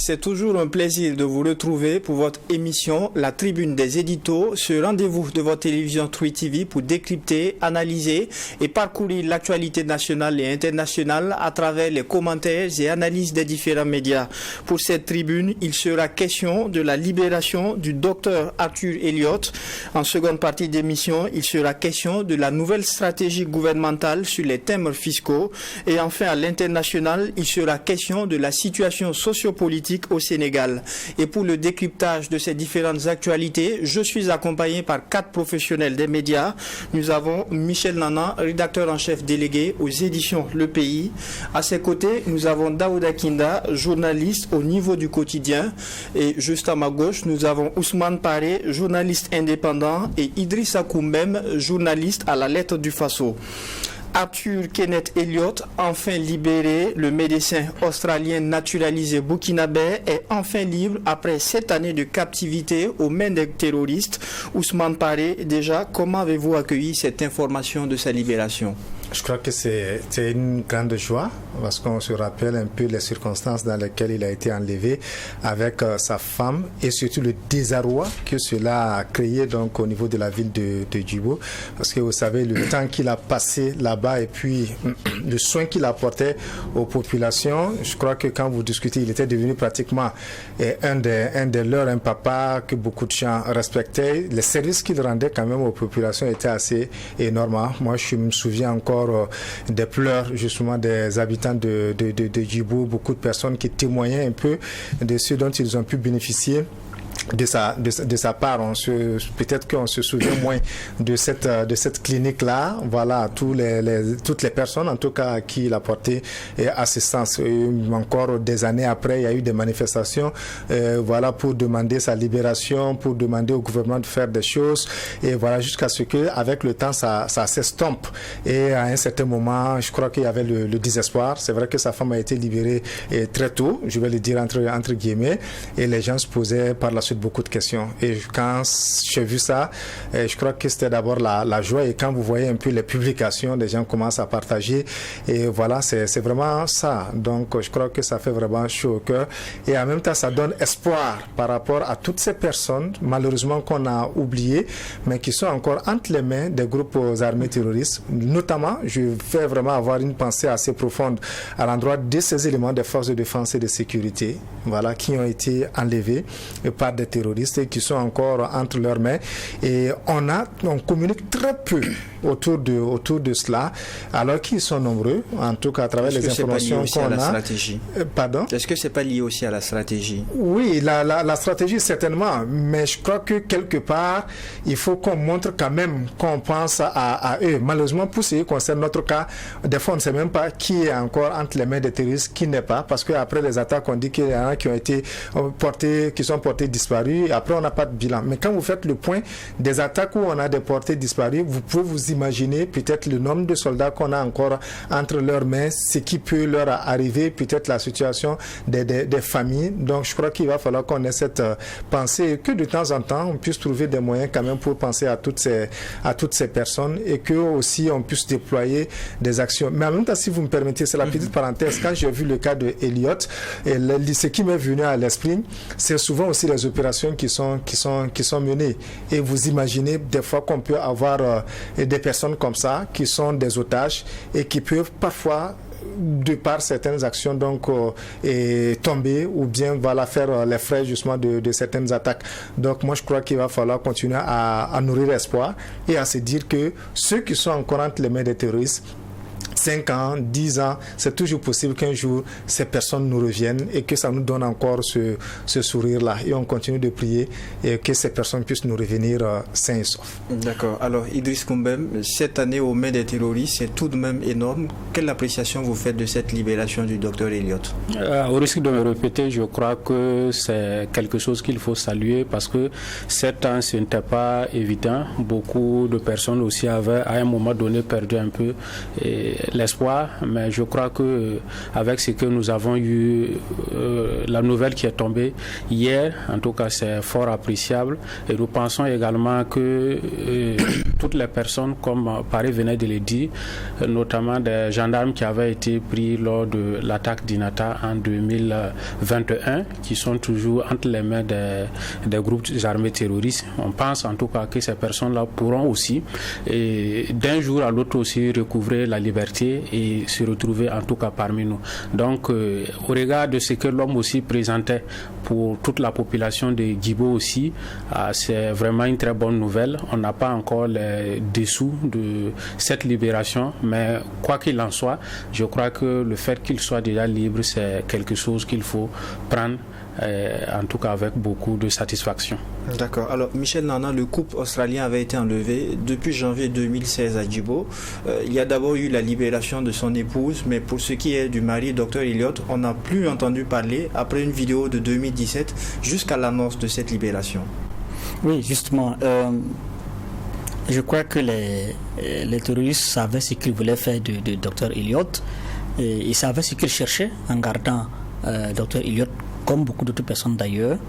C'est toujours un plaisir de vous retrouver pour votre émission La Tribune des Éditos, ce rendez-vous de votre télévision True TV pour décrypter, analyser et parcourir l'actualité nationale et internationale à travers les commentaires et analyses des différents médias. Pour cette tribune, il sera question de la libération du docteur Arthur Elliott. En seconde partie d'émission, il sera question de la nouvelle stratégie gouvernementale sur les thèmes fiscaux. Et enfin, à l'international, il sera question de la situation sociopolitique au Sénégal. Et pour le décryptage de ces différentes actualités, je suis accompagné par 4 professionnels des médias. Nous avons Michel Nana, rédacteur en chef délégué aux éditions Le Pays. À ses côtés, nous avons Daouda Kinda, journaliste au Niveau du Quotidien. Et juste à ma gauche, nous avons Ousmane Paré, journaliste indépendant, et Idrissa Koumbem, journaliste à la Lettre du Faso. Arthur Kenneth Elliott, enfin libéré, le médecin australien naturalisé burkinabé est enfin libre après 7 années de captivité aux mains des terroristes. Ousmane Paré, déjà, comment avez-vous accueilli cette information de sa libération ? Je crois que c'est une grande joie parce qu'on se rappelle un peu les circonstances dans lesquelles il a été enlevé avec sa femme et surtout le désarroi que cela a créé donc au niveau de la ville de Djibo, parce que vous savez le temps qu'il a passé là-bas et puis le soin qu'il apportait aux populations. Je crois que quand vous discutez, il était devenu pratiquement un des leurs, un papa que beaucoup de gens respectaient. Les services qu'il rendait quand même aux populations étaient assez énormes. Moi, je me souviens encore des pleurs justement des habitants de Djibo, beaucoup de personnes qui témoignaient un peu de ce dont ils ont pu bénéficier de sa part. Peut-être qu'on se souvient moins de cette clinique-là. Voilà, toutes les personnes, en tout cas, à qui il a porté assistance. Et encore des années après, il y a eu des manifestations voilà, pour demander sa libération, pour demander au gouvernement de faire des choses. Et voilà, jusqu'à ce que, avec le temps, ça s'estompe. Et à un certain moment, je crois qu'il y avait le désespoir. C'est vrai que sa femme a été libérée très tôt, je vais le dire entre guillemets, et les gens se posaient par la suite beaucoup de questions. Et quand j'ai vu ça, je crois que c'était d'abord la joie. Et quand vous voyez un peu les publications, les gens commencent à partager. Et voilà, c'est vraiment ça. Donc, je crois que ça fait vraiment chaud au cœur. Et en même temps, ça donne espoir par rapport à toutes ces personnes, malheureusement, qu'on a oubliées, mais qui sont encore entre les mains des groupes armés terroristes. Notamment, je vais vraiment avoir une pensée assez profonde à l'endroit de ces éléments des forces de défense et de sécurité, voilà, qui ont été enlevés par des terroristes et qui sont encore entre leurs mains. Et on communique très peu autour de cela, alors qu'ils sont nombreux, en tout cas à travers les informations qu'on a. Stratégie? Pardon? Est-ce que c'est pas lié aussi à la stratégie? Oui, la stratégie certainement, mais je crois que quelque part, il faut qu'on montre quand même qu'on pense à eux. Malheureusement, pour ce qui concerne notre cas, des fois on ne sait même pas qui est encore entre les mains des terroristes, qui n'est pas, parce qu'après les attaques, on dit qu'il y en a qui ont été qui sont portés disparus, et après on n'a pas de bilan. Mais quand vous faites le point des attaques où on a des portés disparus, vous pouvez vous imaginer peut-être le nombre de soldats qu'on a encore entre leurs mains, ce qui peut leur arriver, peut-être la situation des familles. Donc je crois qu'il va falloir qu'on ait cette pensée et que de temps en temps on puisse trouver des moyens quand même pour penser à toutes ces personnes et que aussi on puisse déployer des actions. Mais en même temps, si vous me permettez, c'est la petite parenthèse, quand j'ai vu le cas de Elliott, et ce qui m'est venu à l'esprit, c'est souvent aussi les opérations qui sont menées. Et vous imaginez des fois qu'on peut avoir des personnes comme ça qui sont des otages et qui peuvent parfois, de par certaines actions, donc tomber ou bien voilà, faire les frais justement de certaines attaques. Donc moi je crois qu'il va falloir continuer à nourrir espoir et à se dire que ceux qui sont encore entre les mains des terroristes, 5 ans, 10 ans, c'est toujours possible qu'un jour ces personnes nous reviennent et que ça nous donne encore ce sourire-là. Et on continue de prier et que ces personnes puissent nous revenir sains et saufs. D'accord. Alors, Idriss Koumbem, 7 années aux mains des terroristes, c'est tout de même énorme. Quelle appréciation vous faites de cette libération du docteur Elliott? Au risque de me répéter, je crois que c'est quelque chose qu'il faut saluer parce que 7 ans, ce n'était pas évident. Beaucoup de personnes aussi avaient à un moment donné perdu un peu l'espoir, mais je crois que avec ce que nous avons eu, la nouvelle qui est tombée hier, en tout cas c'est fort appréciable, et nous pensons également que toutes les personnes, comme Paris venait de le dire, notamment des gendarmes qui avaient été pris lors de l'attaque d'Inata en 2021, qui sont toujours entre les mains des groupes armés terroristes. On pense en tout cas que ces personnes-là pourront aussi, et d'un jour à l'autre aussi, recouvrer la liberté et se retrouver en tout cas parmi nous. Donc, au regard de ce que l'homme aussi présentait pour toute la population de Guibo aussi, c'est vraiment une très bonne nouvelle. On n'a pas encore les dessous de cette libération, mais quoi qu'il en soit, je crois que le fait qu'il soit déjà libre, c'est quelque chose qu'il faut prendre, en tout cas avec beaucoup de satisfaction. D'accord. Alors, Michel Nana, le couple australien avait été enlevé depuis janvier 2016 à Djibo. Il y a d'abord eu la libération de son épouse, mais pour ce qui est du mari, Dr Elliott, on n'a plus entendu parler après une vidéo de 2017 jusqu'à l'annonce de cette libération. Oui, justement. Je crois que les terroristes savaient ce qu'ils voulaient faire de Dr Elliott. Et ils savaient ce qu'ils cherchaient en gardant Dr Elliott, comme beaucoup d'autres personnes d'ailleurs.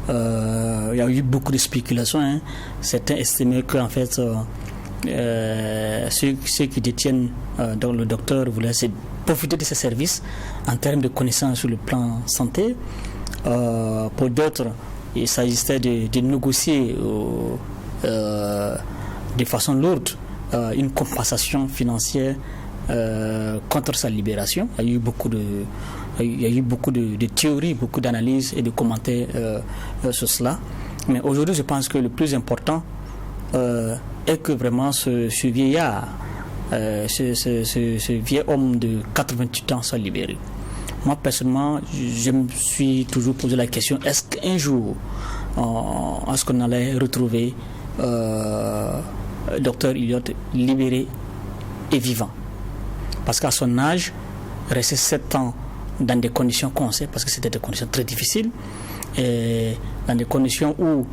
Il y a eu beaucoup de spéculations. Certains estimaient qu'en fait, ceux qui détiennent donc le docteur voulaient profiter de ses services en termes de connaissances sur le plan santé. Pour d'autres, il s'agissait de négocier de façon lourde une compensation financière contre sa libération. Il y a eu beaucoup de théories, beaucoup d'analyses et de commentaires sur cela. Mais aujourd'hui, je pense que le plus important est que vraiment ce vieillard, ce vieil homme de 88 ans soit libéré. Moi, personnellement, je me suis toujours posé la question, est-ce qu'un jour, est-ce qu'on allait retrouver Dr Elliott libéré et vivant? Parce qu'à son âge, rester 7 ans dans des conditions qu'on sait, parce que c'était des conditions très difficiles, et dans des conditions où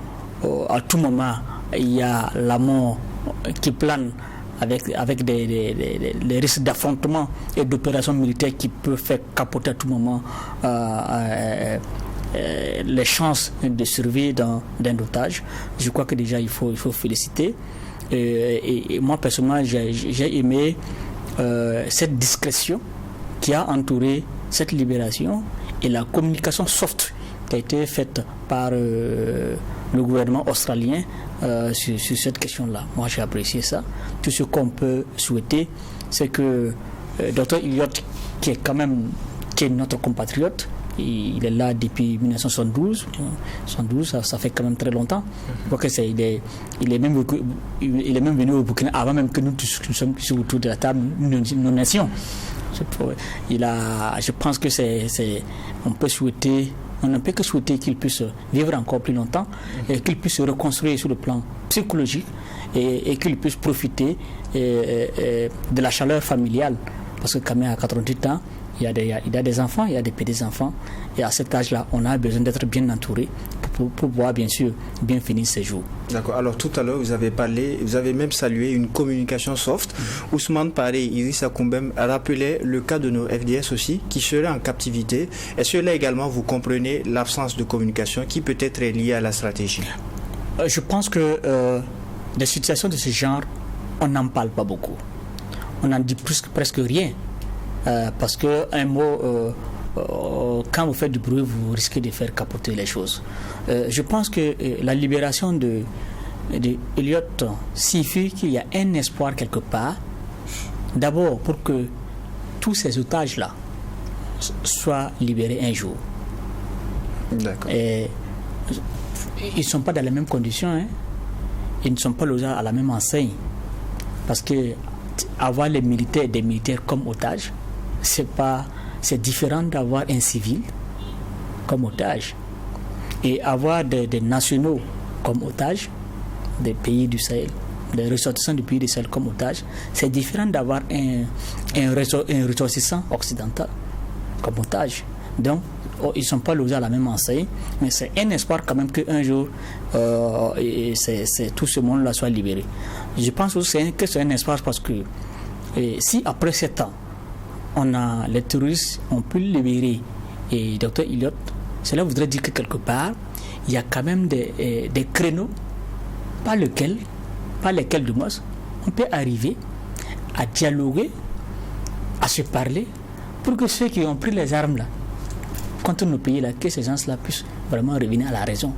à tout moment il y a la mort qui plane avec des risques d'affrontement et d'opérations militaires qui peuvent faire capoter à tout moment les chances de survie d'un otage. Je crois que déjà il faut féliciter. Et moi personnellement j'ai aimé cette discrétion qui a entouré cette libération et la communication soft qui a été faite par le gouvernement australien sur cette question-là. Moi, j'ai apprécié ça. Tout ce qu'on peut souhaiter, c'est que Dr Elliott, qui est notre compatriote, il est là depuis 1972. 72, ça fait quand même très longtemps. Je crois que il est même venu au Burkina avant même que nous sommes autour de la table, nos nations. Je pense que on ne peut que souhaiter qu'il puisse vivre encore plus longtemps et qu'il puisse se reconstruire sur le plan psychologique et qu'il puisse profiter de la chaleur familiale. Parce que quand même à 88 ans, il y a des enfants, il y a des petits-enfants. Et à cet âge-là, on a besoin d'être bien entouré pour pouvoir, bien sûr, bien finir ses jours. D'accord. Alors, tout à l'heure, vous avez même salué une communication soft. Ousmane Paré et Iris Akombem rappelaient le cas de nos FDS aussi, qui seraient en captivité. Est-ce que là également, vous comprenez l'absence de communication qui peut être liée à la stratégie? Je pense que des situations de ce genre, on n'en parle pas beaucoup. On n'en dit presque rien. Parce qu'un mot, quand vous faites du bruit, vous risquez de faire capoter les choses. Je pense que la libération de Elliott signifie qu'il y a un espoir quelque part. D'abord, pour que tous ces otages-là soient libérés un jour. D'accord. Et ils ne sont pas dans les mêmes conditions. Ils ne sont pas logés à la même enseigne. Parce que avoir des militaires comme otages, c'est différent d'avoir un civil comme otage. Et avoir des nationaux comme otages, des pays du Sahel, des ressortissants du pays du Sahel comme otages, c'est différent d'avoir un ressortissant occidental comme otage. Donc, ils ne sont pas logés à la même enseigne, mais c'est un espoir quand même qu'un jour, tout ce monde-là soit libéré. Je pense aussi que c'est un espoir parce que si après 7 ans, les terroristes ont pu libérer et Dr Elliott, cela voudrait dire que quelque part, il y a quand même des créneaux par lesquels de moins, on peut arriver à dialoguer, à se parler, pour que ceux qui ont pris les armes là, contre nos pays là, que ces gens-là puissent vraiment revenir à la raison.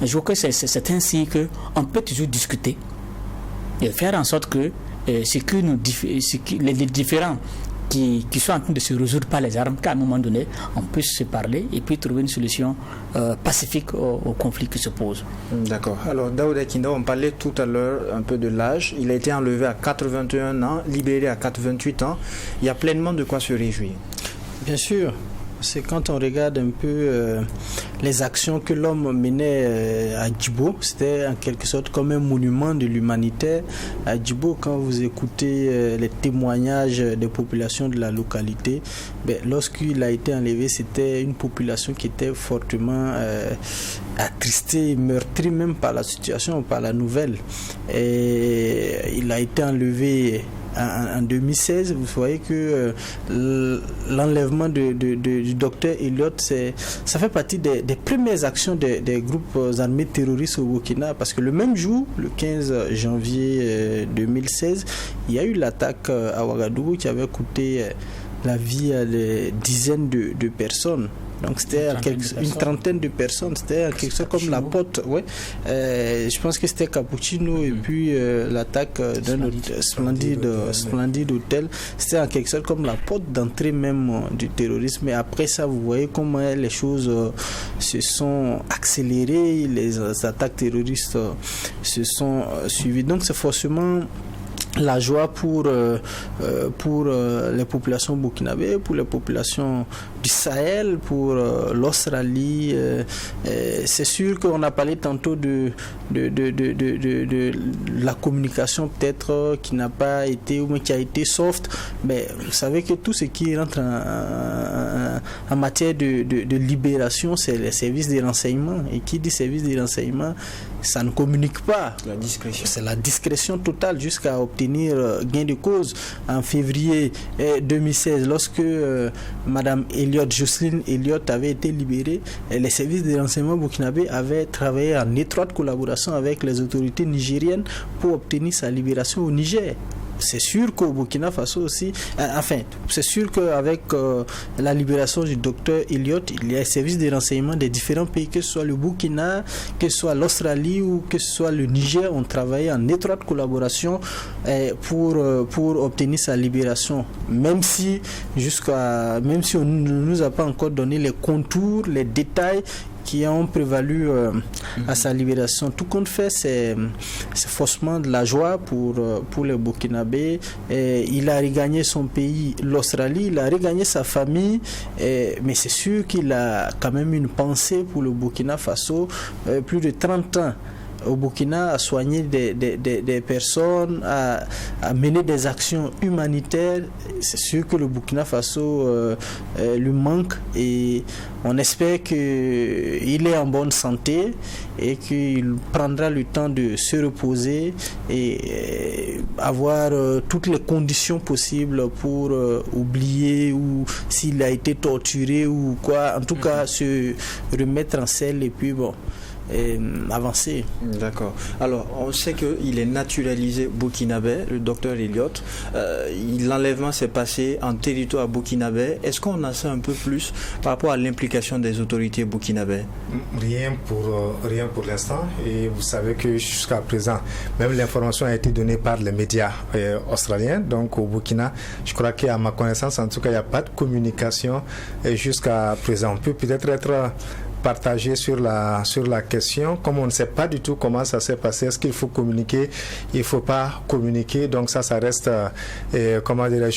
Je vois que c'est ainsi qu'on peut toujours discuter et faire en sorte que les différents qui sont en train de se résoudre par les armes, qu'à un moment donné, on puisse se parler et puis trouver une solution pacifique au conflit qui se pose. D'accord. Alors, Daouda Kinda, on parlait tout à l'heure un peu de l'âge. Il a été enlevé à 81 ans, libéré à 88 ans. Il y a pleinement de quoi se réjouir. Bien sûr. C'est quand on regarde un peu les actions que l'homme menait à Djibo, c'était en quelque sorte comme un monument de l'humanité. À Djibo, quand vous écoutez les témoignages des populations de la localité, lorsqu'il a été enlevé, c'était une population qui était fortement attristée, meurtrie même par la situation, par la nouvelle. Et il a été enlevé en 2016. Vous voyez que l'enlèvement du docteur Elliott, ça fait partie des premières actions des groupes armés terroristes au Burkina, parce que le même jour, le 15 janvier 2016, il y a eu l'attaque à Ouagadougou qui avait coûté la vie à des dizaines de personnes. Donc c'était une trentaine de personnes, c'était quelque chose comme la porte, ouais. Je pense que c'était Cappuccino et puis l'attaque d'un splendide hôtel, c'était en quelque sorte comme la porte d'entrée même du terrorisme. Mais après ça, vous voyez comment les choses se sont accélérées, les attaques terroristes se sont suivies. Donc c'est forcément la joie pour les populations burkinabées, pour les populations du Sahel, pour l'Australie. C'est sûr qu'on a parlé tantôt de la communication peut-être qui n'a pas été, ou qui a été soft, mais vous savez que tout ce qui rentre en matière de libération, c'est les services de renseignement. Et qui dit service de renseignement, ça ne communique pas. La discrétion. C'est la discrétion totale jusqu'à obtenir gain de cause. En février 2016, lorsque Madame Jocelyne Elliott avait été libérée, les services de renseignement burkinabés avaient travaillé en étroite collaboration avec les autorités nigériennes pour obtenir sa libération au Niger. C'est sûr qu'au Burkina Faso aussi, c'est sûr qu'avec la libération du docteur Elliott, il y a un service de renseignement des différents pays, que ce soit le Burkina, que ce soit l'Australie ou que ce soit le Niger, ont travaillé en étroite collaboration pour obtenir sa libération. Même si on ne nous a pas encore donné les contours, les détails qui ont prévalu à sa libération. Tout compte fait, c'est forcément de la joie pour les Burkinabés. Il a regagné son pays, l'Australie, il a regagné sa famille, mais c'est sûr qu'il a quand même une pensée pour le Burkina Faso. Plus de 30 ans au Burkina, à soigner des personnes, à mener des actions humanitaires. C'est sûr que le Burkina Faso lui manque, et on espère qu'il est en bonne santé et qu'il prendra le temps de se reposer et avoir toutes les conditions possibles pour oublier, ou s'il a été torturé ou quoi, en tout cas se remettre en selle et puis avancer. D'accord. Alors, on sait qu'il est naturalisé burkinabé, le docteur Elliott. L'enlèvement s'est passé en territoire burkinabé. Est-ce qu'on en sait un peu plus par rapport à l'implication des autorités burkinabées? Rien pour l'instant. Et vous savez que jusqu'à présent, même l'information a été donnée par les médias australiens. Donc au Burkina, je crois qu'à ma connaissance, en tout cas, il n'y a pas de communication jusqu'à présent. On peut peut-être être partager sur la question, comme on ne sait pas du tout comment ça s'est passé. Est-ce qu'il faut communiquer, il ne faut pas communiquer, donc ça reste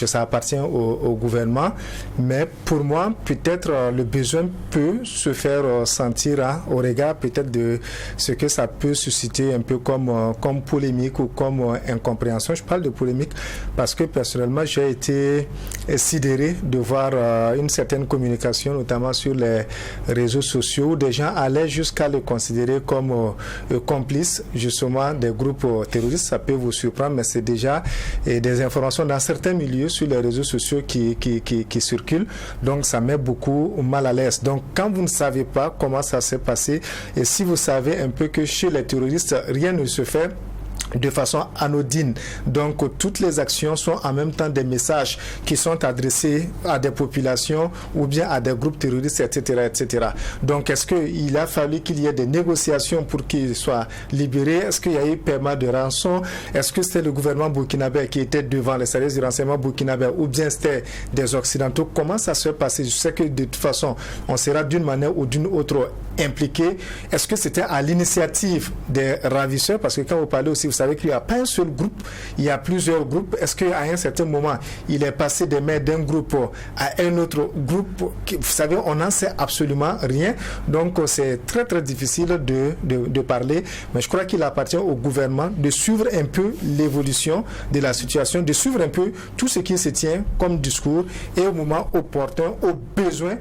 ça appartient au gouvernement. Mais pour moi, peut-être le besoin peut se faire sentir au regard peut-être de ce que ça peut susciter un peu comme polémique ou comme incompréhension. Je parle de polémique parce que personnellement j'ai été sidéré de voir une certaine communication, notamment sur les réseaux sociaux, sociaux où des gens allaient jusqu'à le considérer comme complice justement des groupes terroristes. Ça peut vous surprendre, mais c'est déjà des informations dans certains milieux sur les réseaux sociaux qui circulent. Donc ça met beaucoup mal à l'aise. Donc quand vous ne savez pas comment ça s'est passé, et si vous savez un peu que chez les terroristes, rien ne se fait de façon anodine. Donc toutes les actions sont en même temps des messages qui sont adressés à des populations ou bien à des groupes terroristes, etc. etc. Donc est-ce qu'il a fallu qu'il y ait des négociations pour qu'il soit libéré? Est-ce qu'il y a eu paiement de rançon? Est-ce que c'était le gouvernement burkinabé qui était devant les services de renseignement burkinabé ou bien c'était des Occidentaux? Comment ça se passait? Je sais que de toute façon on sera d'une manière ou d'une autre impliqué. Est-ce que c'était à l'initiative des ravisseurs? Parce que quand vous parlez aussi, vous savez qu'il n'y a pas un seul groupe, il y a plusieurs groupes. Est-ce qu'à un certain moment, il est passé des mains d'un groupe à un autre groupe? Vous savez, on n'en sait absolument rien. Donc, c'est très, très difficile de parler. Mais je crois qu'il appartient au gouvernement de suivre un peu l'évolution de la situation, de suivre un peu tout ce qui se tient comme discours et au moment opportun, au besoin,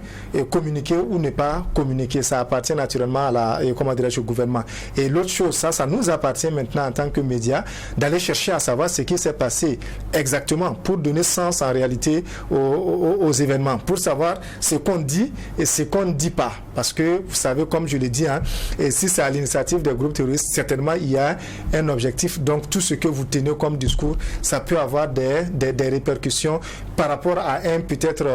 communiquer ou ne pas communiquer. Ça appartient naturellement au gouvernement. Et l'autre chose, ça nous appartient maintenant en tant que médias d'aller chercher à savoir ce qui s'est passé exactement pour donner sens en réalité aux événements, pour savoir ce qu'on dit et ce qu'on ne dit pas. Parce que vous savez, comme je l'ai dit, et si c'est à l'initiative des groupes terroristes, certainement il y a un objectif. Donc tout ce que vous tenez comme discours, ça peut avoir des répercussions par rapport à peut-être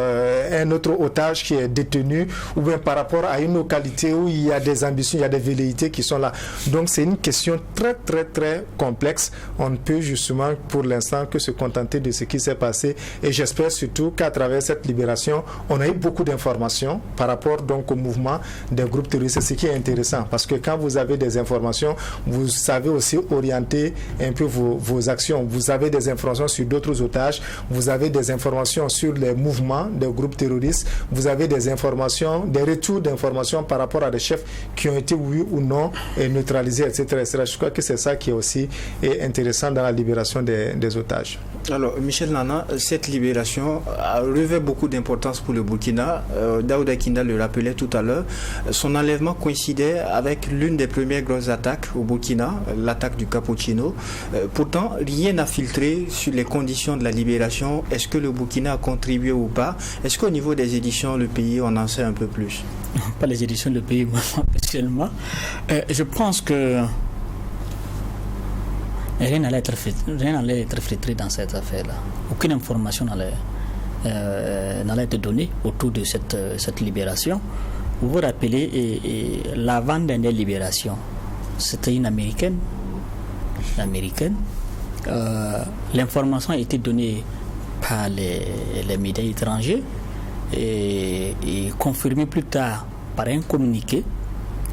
un autre otage qui est détenu, ou bien par rapport à une localité où il y a des ambitions, il y a des velléités qui sont là. Donc c'est une question très très très complexe. On ne peut justement pour l'instant que se contenter de ce qui s'est passé, et j'espère surtout qu'à travers cette libération, on a eu beaucoup d'informations par rapport donc au mouvement des groupes terroristes, ce qui est intéressant parce que quand vous avez des informations, vous savez aussi orienter un peu vos actions. Vous avez des informations sur d'autres otages, vous avez des informations sur les mouvements des groupes terroristes, vous avez des informations, des retours d'informations par rapport à des chefs qui ont été oui ou non neutralisés, etc., etc. Je crois que c'est ça qui est aussi intéressant dans la libération des otages. Alors, Michel Nana, cette libération revêt beaucoup d'importance pour le Burkina. Daouda Kinda le rappelait tout à l'heure. Son enlèvement coïncidait avec l'une des premières grosses attaques au Burkina, l'attaque du Cappuccino. Pourtant, rien n'a filtré sur les conditions de la libération. Est-ce que le Burkina a contribué ou pas? Est-ce qu'au niveau des éditions, le pays, on en sait un peu plus? Pas les éditions du pays, moi, personnellement. Je pense que rien n'allait être filtré dans cette affaire-là. Aucune information n'allait être donnée autour de cette libération. Vous vous rappelez, l'avant-dernière libération, c'était une Américaine. L'information a été donnée par les médias étrangers et confirmée plus tard par un communiqué,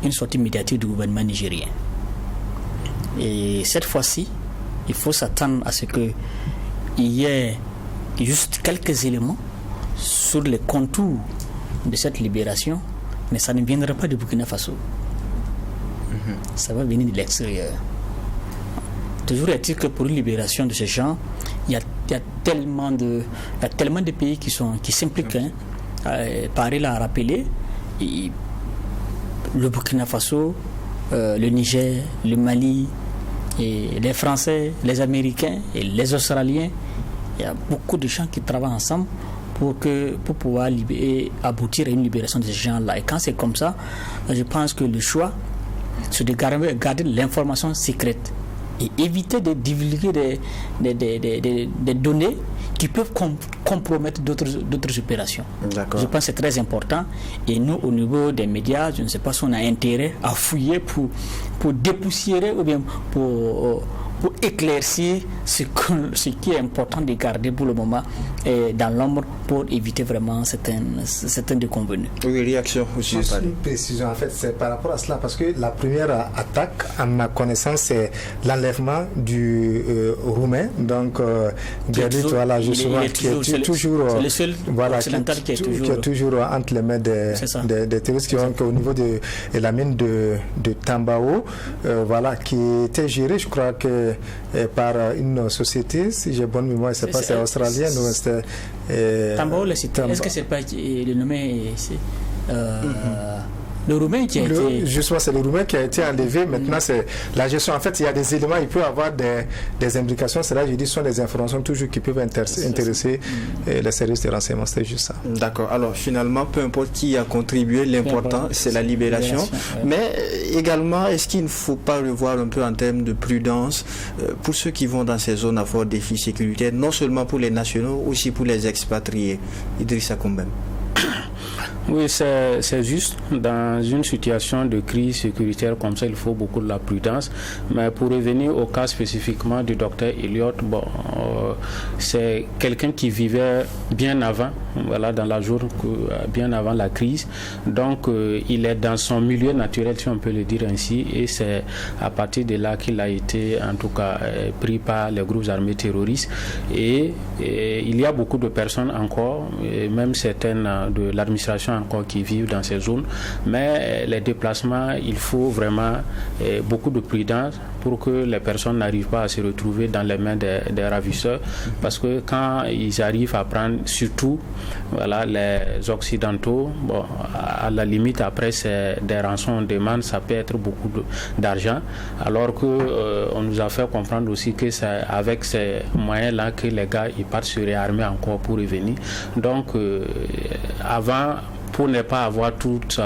une sortie médiatique du gouvernement nigérien. Et cette fois-ci, il faut s'attendre à ce qu'il y ait juste quelques éléments sur les contours de cette libération, mais ça ne viendra pas du Burkina Faso. Ça va venir de l'extérieur. Toujours est-il que pour une libération de ce genre, il y a tellement de pays qui s'impliquent. Paris l'a rappelé, le Burkina Faso, le Niger, le Mali, et les Français, les Américains et les Australiens. Il y a beaucoup de gens qui travaillent ensemble pour pouvoir aboutir à une libération de ces gens-là. Et quand c'est comme ça, je pense que le choix, c'est de garder l'information secrète et éviter de divulguer des données qui peuvent compromettre d'autres opérations. D'accord. Je pense que c'est très important. Et nous, au niveau des médias, je ne sais pas si on a intérêt à fouiller pour dépoussiérer ou bien pour éclaircir ce qui est important de garder pour le moment dans l'ombre pour éviter vraiment certaines déconvenues. Oui, réaction aussi. Juste une précision, en fait, c'est par rapport à cela, parce que la première attaque, à ma connaissance, c'est l'enlèvement du Roumain, donc Gerrit, voilà, justement, qui est toujours c'est le seul occidental qui est toujours entre les mains des terroristes qui ont au niveau de la mine de Tambao, voilà, qui était gérée, je crois que par une société, si j'ai bonne mémoire, je ne sais pas si c'est australienne ou c'était... Tambao, est-ce que c'est pas le nommé Le Roumain qui a été... Justement, c'est le Roumain qui a été enlevé. Maintenant, c'est la gestion. En fait, il y a des éléments, il peut y avoir des implications. C'est là, je dis, ce sont des informations toujours qui peuvent intéresser les services de renseignement. C'est juste ça. D'accord. Alors, finalement, peu importe qui a contribué, l'important, c'est la libération. Mais également, est-ce qu'il ne faut pas revoir un peu en termes de prudence pour ceux qui vont dans ces zones à fort défi sécuritaire, non seulement pour les nationaux, aussi pour les expatriés? Idrissa Koumbem. Oui, c'est juste. Dans une situation de crise sécuritaire comme ça, il faut beaucoup de la prudence. Mais pour revenir au cas spécifiquement du docteur Elliott, c'est quelqu'un qui vivait bien avant, voilà, dans la journée, bien avant la crise. Donc, il est dans son milieu naturel, si on peut le dire ainsi. Et c'est à partir de là qu'il a été, en tout cas, pris par les groupes armés terroristes. Et il y a beaucoup de personnes encore, et même certaines de l'administration encore qui vivent dans ces zones, mais les déplacements, il faut vraiment beaucoup de prudence pour que les personnes n'arrivent pas à se retrouver dans les mains des ravisseurs, parce que quand ils arrivent à prendre, surtout voilà, les Occidentaux, à la limite après c'est des rançons on demande, ça peut être beaucoup d'argent, alors que on nous a fait comprendre aussi que c'est avec ces moyens-là que les gars ils partent se réarmer encore pour revenir. Donc avant, pour ne pas avoir toutes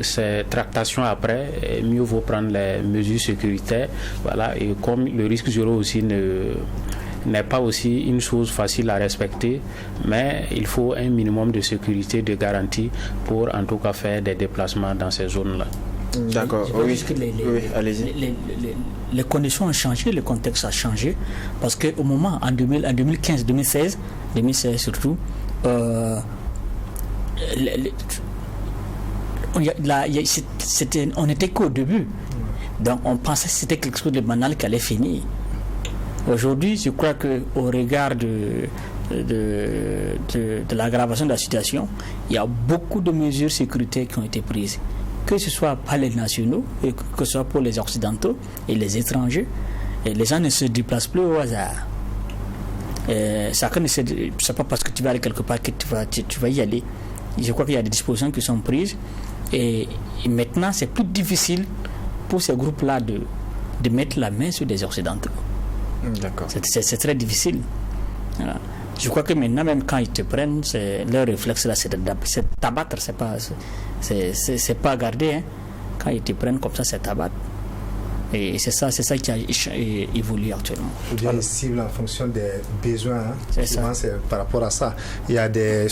ces tractations après, mieux vaut prendre les mesures sécuritaires. Voilà, et comme le risque zéro aussi n'est pas aussi une chose facile à respecter, mais il faut un minimum de sécurité, de garantie pour en tout cas faire des déplacements dans ces zones-là. D'accord, oui, allez-y. Les conditions ont changé, le contexte a changé, parce qu'au moment, en 2015, 2016 surtout, on n'était qu'au début, donc on pensait que c'était quelque chose de banal qui allait finir. Aujourd'hui, je crois qu'au regard de l'aggravation de la situation, il y a beaucoup de mesures sécuritaires qui ont été prises, que ce soit par les nationaux, et que ce soit pour les occidentaux et les étrangers. Et les gens ne se déplacent plus au hasard. C'est pas parce que tu vas aller quelque part que tu vas y aller. Je crois qu'il y a des dispositions qui sont prises, et maintenant c'est plus difficile pour ces groupes-là de mettre la main sur des occidentaux. D'accord. C'est très difficile. Voilà. Je crois que maintenant, même quand ils te prennent, leur réflexe là, c'est d'abattre, c'est pas garder. Hein. Quand ils te prennent comme ça, c'est d'abattre. Et c'est ça qui a évolué actuellement. Il y a une cible en fonction des besoins. Hein. C'est par rapport à ça. Il y a des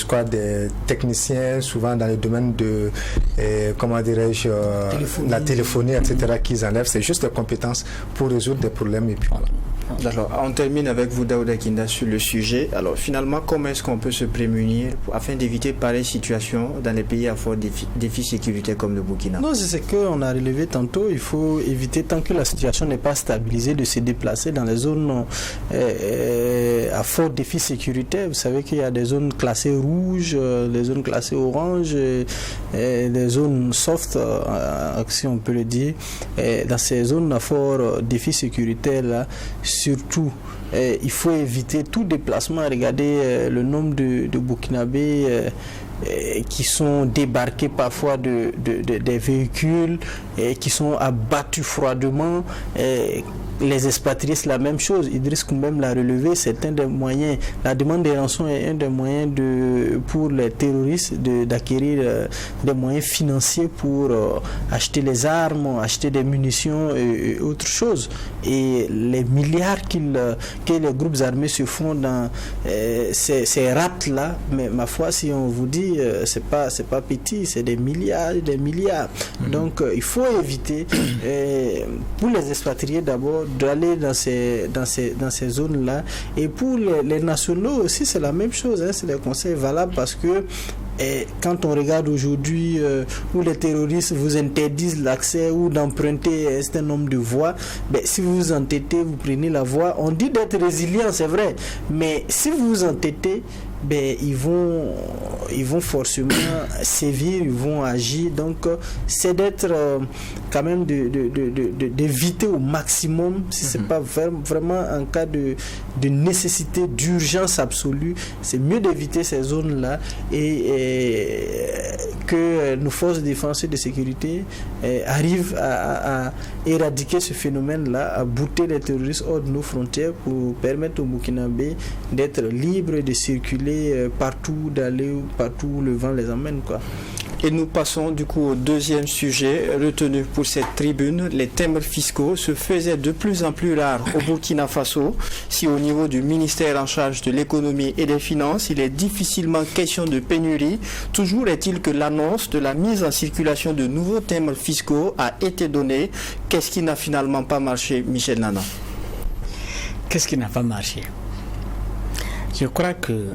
techniciens, souvent dans le domaine de, la téléphonie, etc., qu'ils enlèvent. C'est juste des compétences pour résoudre des problèmes. Et puis voilà. D'accord. On termine avec vous, Daouda Kinda, sur le sujet. Alors, finalement, comment est-ce qu'on peut se prémunir afin d'éviter pareille situation dans les pays à fort défi sécuritaire comme le Burkina? Non, c'est ce qu'on a relevé tantôt. Il faut éviter, tant que la situation n'est pas stabilisée, de se déplacer dans les zones à fort défi sécuritaire. Vous savez qu'il y a des zones classées rouges, des zones classées orange, des zones soft, si on peut le dire. Et dans ces zones à fort défi sécuritaire, là, surtout, il faut éviter tout déplacement. Regardez le nombre de Burkinabés qui sont débarqués parfois des véhicules et qui sont abattus froidement. Les expatriés, c'est la même chose. Idriss Koumbem l'a relevé, c'est un des moyens. La demande des rançons est un des moyens pour les terroristes d'acquérir des moyens financiers pour acheter les armes, acheter des munitions et autres choses. Et les milliards que les groupes armés se font dans ces rapts-là, mais ma foi, si on vous dit, c'est pas petit, c'est des milliards et des milliards. Donc, il faut éviter, pour les expatriés d'abord, d'aller dans ces zones-là. Et pour les nationaux aussi, c'est la même chose. Hein, c'est des conseils valables parce que quand on regarde aujourd'hui où les terroristes vous interdisent l'accès ou d'emprunter un certain nombre de voies, si vous vous entêtez, vous prenez la voie. On dit d'être résilient, c'est vrai, mais si vous vous entêtez, ils vont forcément sévir, ils vont agir. Donc, c'est d'être quand même d'éviter au maximum, si c'est pas vraiment en cas de nécessité, d'urgence absolue, c'est mieux d'éviter ces zones-là et que nos forces de défense et de sécurité arrivent à éradiquer ce phénomène-là, à bouter les terroristes hors de nos frontières pour permettre aux Burkinabés d'être libres et de circuler partout, d'aller partout où le vent les emmène, quoi. Et nous passons du coup au deuxième sujet retenu pour cette tribune. Les thèmes fiscaux se faisaient de plus en plus rares au Burkina Faso. Si au niveau du ministère en charge de l'économie et des finances, il est difficilement question de pénurie, toujours est-il que l'annonce de la mise en circulation de nouveaux thèmes fiscaux a été donnée. Qu'est-ce qui n'a finalement pas marché, Michel Nana? Qu'est-ce qui n'a pas marché? Je crois que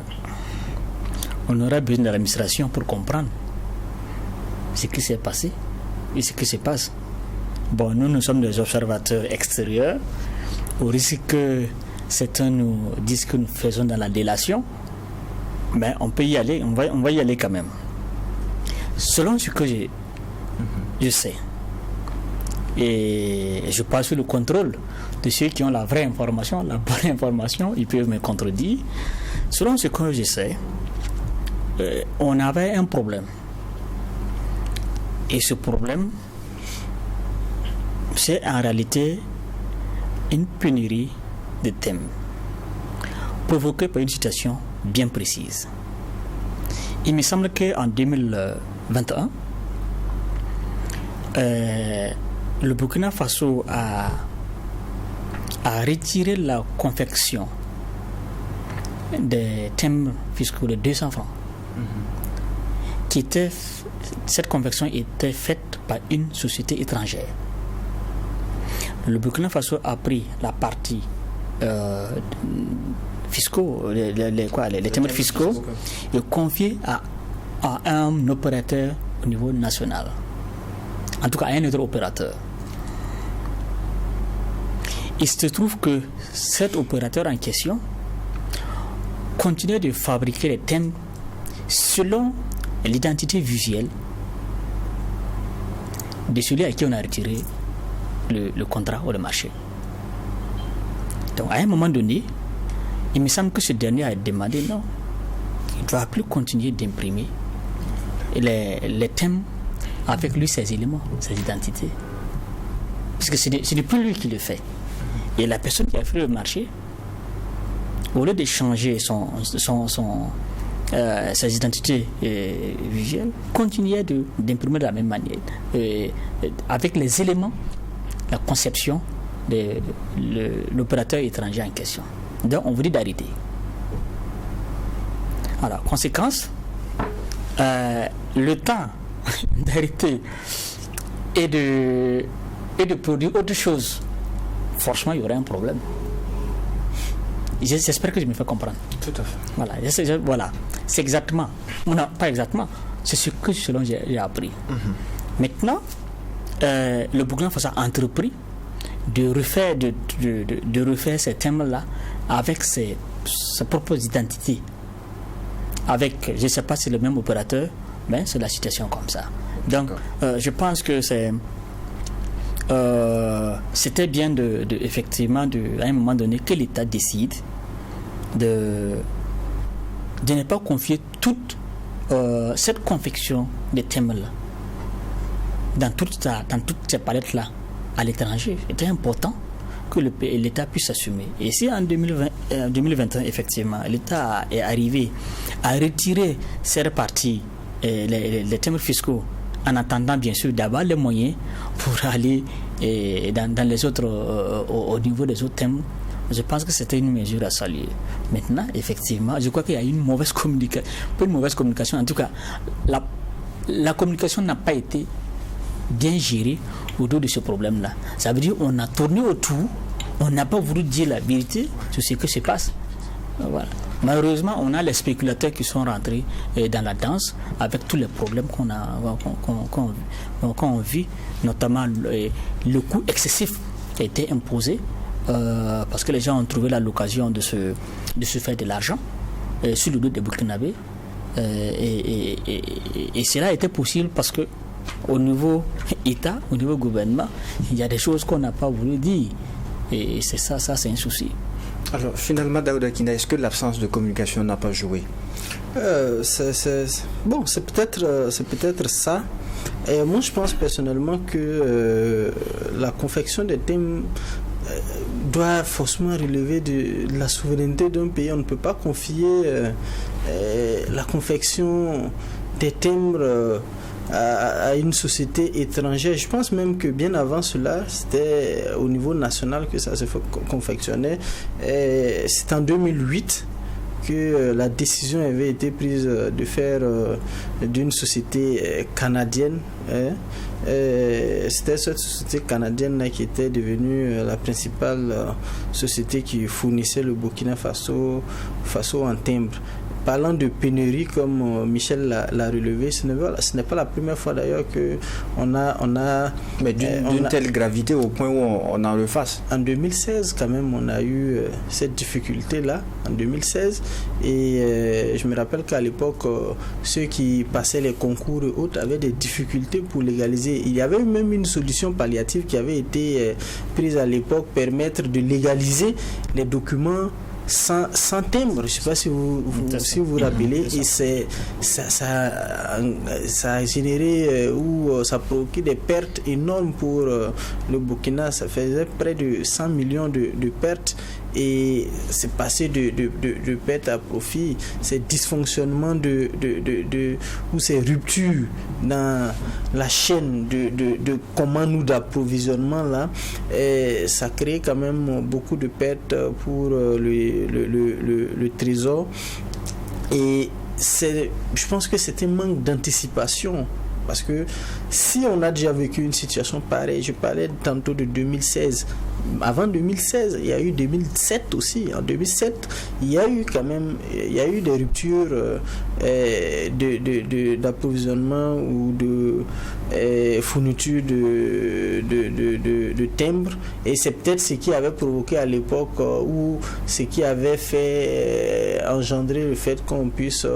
on aura besoin de l'administration pour comprendre ce qui s'est passé et ce qui se passe. Bon, nous sommes des observateurs extérieurs, au risque que certains nous disent que nous faisons dans la délation, mais on peut y aller, on va y aller quand même. Selon ce que je sais, et je parle sous le contrôle de ceux qui ont la vraie information, la bonne information, ils peuvent me contredire. Selon ce que je sais, on avait un problème. Et ce problème, c'est en réalité une pénurie de thèmes provoquée par une situation bien précise. Il me semble qu'en 2021, le Burkina Faso a retiré la confection des thèmes fiscaux de 200 francs. Cette confection était faite par une société étrangère. Le Burkina Faso a pris la partie fiscaux, les thèmes fiscaux, et confié à un opérateur au niveau national. En tout cas, à un autre opérateur. Il se trouve que cet opérateur en question continuait de fabriquer les thèmes selon l'identité visuelle de celui à qui on a retiré le contrat ou le marché. Donc à un moment donné, il me semble que ce dernier a demandé non, il ne doit plus continuer d'imprimer les thèmes avec lui, ses éléments, ses identités. Parce que ce n'est plus lui qui le fait. Et la personne qui a fait le marché, au lieu de changer ses identités visuelles, continuait d'imprimer de la même manière, avec les éléments, la conception de l'opérateur étranger en question. Donc on vous dit d'arrêter. Alors, conséquence, le temps d'arrêter et de produire autre chose, franchement, il y aurait un problème. J'espère que je me fais comprendre. Tout à fait. Voilà. C'est exactement. Non, pas exactement. C'est ce que selon j'ai appris. Maintenant, le Burkina Faso a entrepris de refaire ces thèmes-là avec ses propres identités. Avec, je ne sais pas si c'est le même opérateur, mais c'est la situation comme ça. Donc, je pense que c'était bien effectivement à un moment donné que l'État décide de ne pas confier toute cette confection des thèmes-là dans toutes ces palettes-là à l'étranger. C'était important que l'État puisse assumer. Et si en 2021, effectivement, l'État est arrivé à retirer cette partie, les thèmes fiscaux, en attendant bien sûr d'avoir les moyens pour aller dans les autres, au niveau des autres thèmes, je pense que c'était une mesure à saluer. Maintenant, effectivement, je crois qu'il y a une mauvaise communication, pas une mauvaise communication, en tout cas, la communication n'a pas été bien gérée autour de ce problème-là. Ça veut dire qu'on a tourné autour, on n'a pas voulu dire la vérité sur ce qui se passe. Voilà. Malheureusement, on a les spéculateurs qui sont rentrés dans la danse avec tous les problèmes qu'on vit, notamment le coût excessif qui a été imposé parce que les gens ont trouvé l'occasion de se faire de l'argent. sur le dos des Burkinabés. Et cela a été possible parce que au niveau État, au niveau gouvernement, il y a des choses qu'on n'a pas voulu dire. Et c'est ça c'est un souci. Alors finalement, Daouda Kina, est-ce que l'absence de communication n'a pas joué? C'est peut-être ça. Et moi, je pense personnellement que la confection des thèmes doit forcément relever de la souveraineté d'un pays. On ne peut pas confier la confection des timbres à une société étrangère. Je pense même que bien avant cela, c'était au niveau national que ça se confectionnait. C'est en 2008 que la décision avait été prise de faire d'une société canadienne. C'était cette société canadienne qui était devenue la principale société qui fournissait le Burkina Faso en timbre. Parlant de pénurie, comme Michel l'a relevé, ce n'est pas la première fois d'ailleurs qu'on a... Mais d'une telle gravité au point où on en refasse. En 2016, quand même, on a eu cette difficulté-là, en 2016. Et je me rappelle qu'à l'époque, ceux qui passaient les concours et autres avaient des difficultés pour légaliser. Il y avait même une solution palliative qui avait été prise à l'époque, permettre de légaliser les documents sans timbre. Je ne sais pas si vous vous rappelez, et ça a généré ou ça a provoqué des pertes énormes pour le Burkina. Ça faisait près de 100 millions de pertes. Et c'est passé de perte à profit, ces dysfonctionnements ou ces ruptures dans la chaîne de commande ou d'approvisionnement là, et ça crée quand même beaucoup de pertes pour le trésor. Et je pense que c'est un manque d'anticipation. Parce que si on a déjà vécu une situation pareille, je parlais tantôt de 2016. Avant 2016, il y a eu 2007 aussi. En 2007, il y a eu des ruptures d'approvisionnement ou de fourniture de timbres. Et c'est peut-être ce qui avait provoqué à l'époque ou ce qui avait fait engendrer le fait qu'on puisse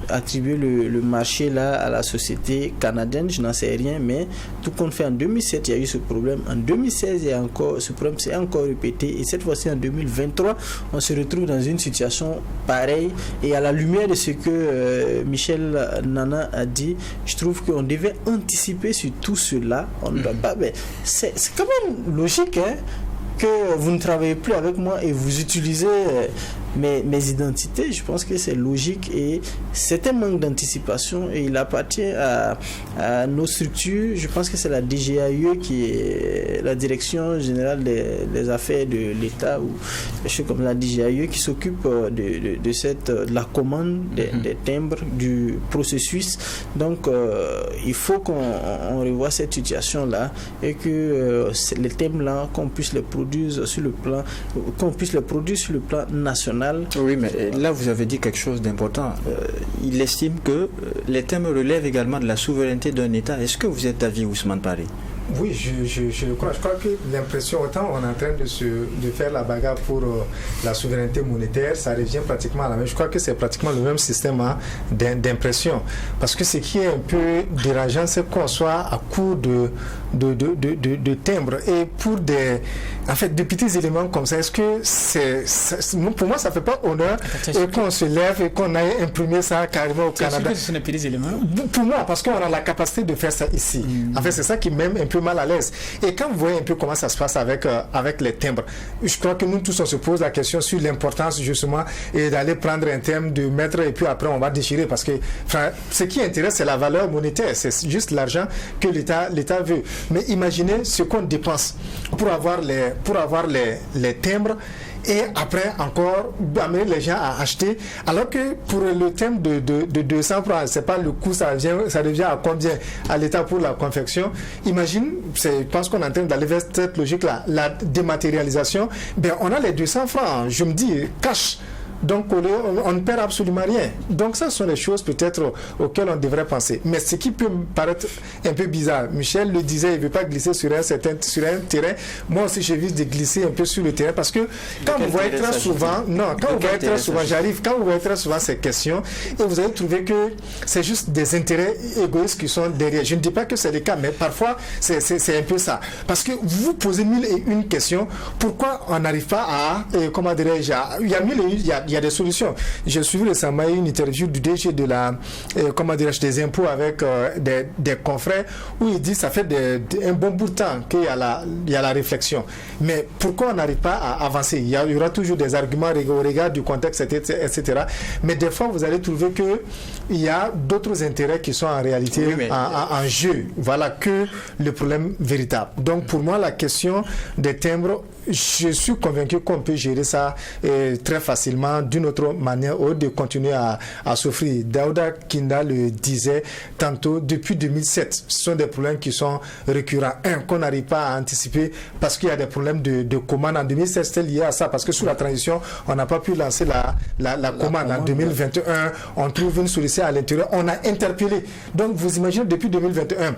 attribuer le marché là à la société canadienne. Je n'en sais rien, mais tout compte fait, en 2007 il y a eu ce problème, en 2016 il y a encore ce problème s'est encore répété, et cette fois-ci en 2023 on se retrouve dans une situation pareille. Et à la lumière de ce que Michel Nana a dit, je trouve qu'on devait anticiper sur tout cela. On ne doit pas, mais c'est quand même logique que vous ne travaillez plus avec moi et vous utilisez mes identités. Je pense que c'est logique et c'est un manque d'anticipation, et il appartient à nos structures. Je pense que c'est la DGAE qui est la Direction Générale des Affaires de l'État, ou des choses comme la DGAE, qui s'occupe de la commande des timbres, du processus. Donc il faut qu'on revoie cette situation là, et que les timbres là, qu'on puisse les produire sur le plan national. Oui, mais là vous avez dit quelque chose d'important. Il estime que les thèmes relèvent également de la souveraineté d'un État. Est-ce que vous êtes d'avis, Ousmane Paré? Oui, je crois que l'impression, autant on est en train de faire la bagarre pour la souveraineté monétaire, ça revient pratiquement à la même. Je crois que c'est pratiquement le même système d'impression. Parce que ce qui est un peu dérangeant, c'est qu'on soit à court de timbres. Et pour des petits éléments comme ça, est-ce que pour moi, ça ne fait pas honneur qu'on se lève et qu'on aille imprimer ça carrément au Canada. Que ce sont des petits éléments? Pour moi, parce qu'on a la capacité de faire ça ici. En fait, c'est ça qui m'aime un peu mal à l'aise. Et quand vous voyez un peu comment ça se passe avec les timbres, je crois que nous tous on se pose la question sur l'importance justement et d'aller prendre un timbre, de mettre, et puis après on va déchirer, parce que ce qui intéresse c'est la valeur monétaire, c'est juste l'argent que l'État veut. Mais imaginez ce qu'on dépense pour avoir les timbres, et après encore amener les gens à acheter, alors que pour le thème de 200 francs, c'est pas le coût, ça revient à combien à l'État pour la confection. Imagine, je pense qu'on est en train d'aller vers cette logique là, la dématérialisation. On a les 200 francs, je me dis cash Donc on ne perd absolument rien. Donc ça, ce sont les choses peut-être auxquelles on devrait penser. Mais ce qui peut me paraître un peu bizarre, Michel le disait, il ne veut pas glisser sur un terrain. Moi aussi, j'évite de glisser un peu sur le terrain parce que quand vous voyez très souvent, quand vous voyez très souvent ces questions, et vous allez trouver que c'est juste des intérêts égoïstes qui sont derrière. Je ne dis pas que c'est le cas, mais parfois c'est un peu ça. Parce que vous posez 1001 questions, pourquoi on n'arrive pas à, comment dirais-je, il y a des solutions. J'ai suivi récemment une interview du DG de la, des impôts avec des confrères où il dit ça fait un bon bout de temps qu'il y a la réflexion. Mais pourquoi on n'arrive pas à avancer? Il y aura toujours des arguments au regard du contexte, etc. Mais des fois, vous allez trouver qu'il y a d'autres intérêts qui sont en réalité en jeu. Voilà que le problème véritable. Donc, pour moi, la question des timbres, je suis convaincu qu'on peut gérer ça très facilement d'une autre manière au lieu de continuer à souffrir. Daouda Kinda le disait tantôt, depuis 2007, ce sont des problèmes qui sont récurrents. Qu'on n'arrive pas à anticiper parce qu'il y a des problèmes de commande. En 2007, c'était lié à ça parce que sous la transition, on n'a pas pu lancer la commande. En 2021, on trouve une solution à l'intérieur. On a interpellé. Donc, vous imaginez, depuis 2021,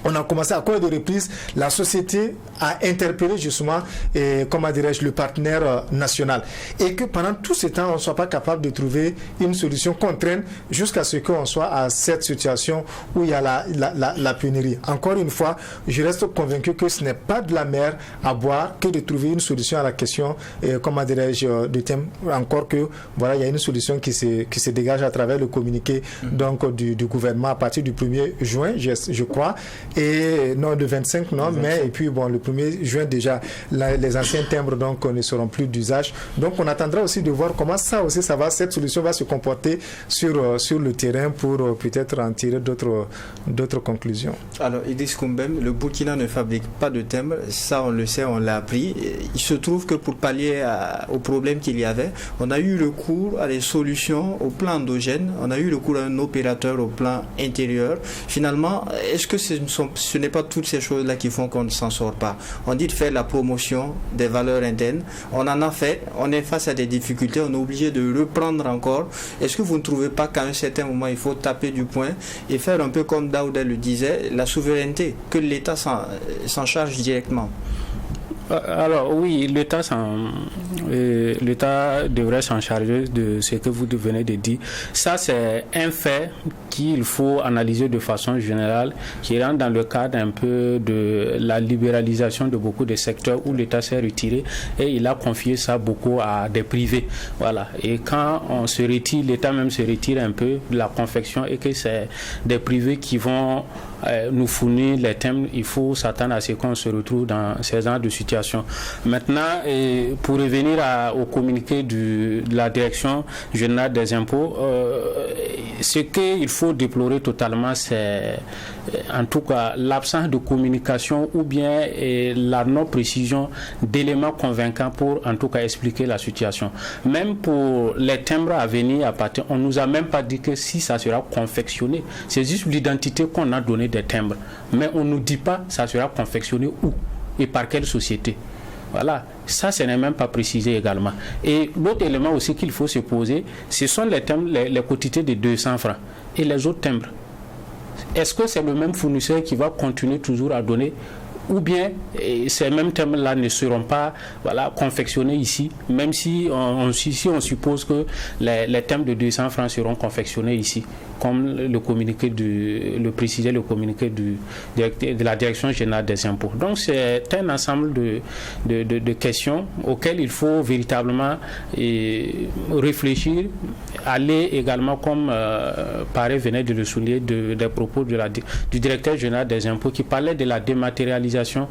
on a commencé à quoi de reprise, la société a interpellé justement, le partenaire national. Et que pendant tout ce temps, on ne soit pas capable de trouver une solution qu'on traîne jusqu'à ce qu'on soit à cette situation où il y a la pénurie. Encore une fois, je reste convaincu que ce n'est pas de la mer à boire que de trouver une solution à la question, du thème. Encore que, voilà, il y a une solution qui se dégage à travers le communiqué donc, du gouvernement à partir du 1er juin, je crois. Et non, le 25, non, mais et puis bon, le 1er juin déjà, les anciens timbres donc ne seront plus d'usage. Donc on attendra aussi de voir comment cette solution va se comporter sur le terrain pour peut-être en tirer d'autres conclusions. Alors Idriss Koumbem, le Burkina ne fabrique pas de timbres, ça on le sait, on l'a appris. Il se trouve que pour pallier au problème qu'il y avait, on a eu recours à des solutions au plan endogène, on a eu recours à un opérateur au plan intérieur. Finalement, est-ce que ce n'est pas toutes ces choses-là qui font qu'on ne s'en sort pas? On dit de faire la promotion des valeurs internes. On en a fait. On est face à des difficultés. On est obligé de reprendre encore. Est-ce que vous ne trouvez pas qu'à un certain moment, il faut taper du poing et faire un peu comme Daouda le disait, la souveraineté, que l'État s'en charge directement? Alors oui, l'État devrait s'en charger de ce que vous venez de dire. Ça, c'est un fait qu'il faut analyser de façon générale, qui rentre dans le cadre un peu de la libéralisation de beaucoup de secteurs où l'État s'est retiré et il a confié ça beaucoup à des privés. Voilà. Et quand on se retire, l'État même se retire un peu de la confection et que c'est des privés qui vont nous fournir les thèmes, il faut s'attendre à ce qu'on se retrouve dans ces genres de situations. Maintenant, pour revenir au communiqué de la direction générale des impôts, ce qu'il faut déplorer totalement, c'est en tout cas l'absence de communication ou bien la non-précision d'éléments convaincants pour en tout cas expliquer la situation. Même pour les timbres à venir à partir, on ne nous a même pas dit que si ça sera confectionné, c'est juste l'identité qu'on a donnée des timbres, mais on ne nous dit pas ça sera confectionné où et par quelle société. Voilà, ça, ce n'est même pas précisé également. Et l'autre élément aussi qu'il faut se poser, ce sont les timbres, les quotités de 200 francs et les autres timbres. Est-ce que c'est le même fournisseur qui va continuer toujours à donner, ou bien ces mêmes timbres-là ne seront pas confectionnés ici, même si on suppose que les timbres de 200 francs seront confectionnés ici, comme le communiqué le précisait le communiqué de la Direction générale des impôts. Donc c'est un ensemble de questions auxquelles il faut véritablement réfléchir, aller également, comme Paré venait de le souligner, des propos du directeur général des impôts qui parlait de la dématérialisation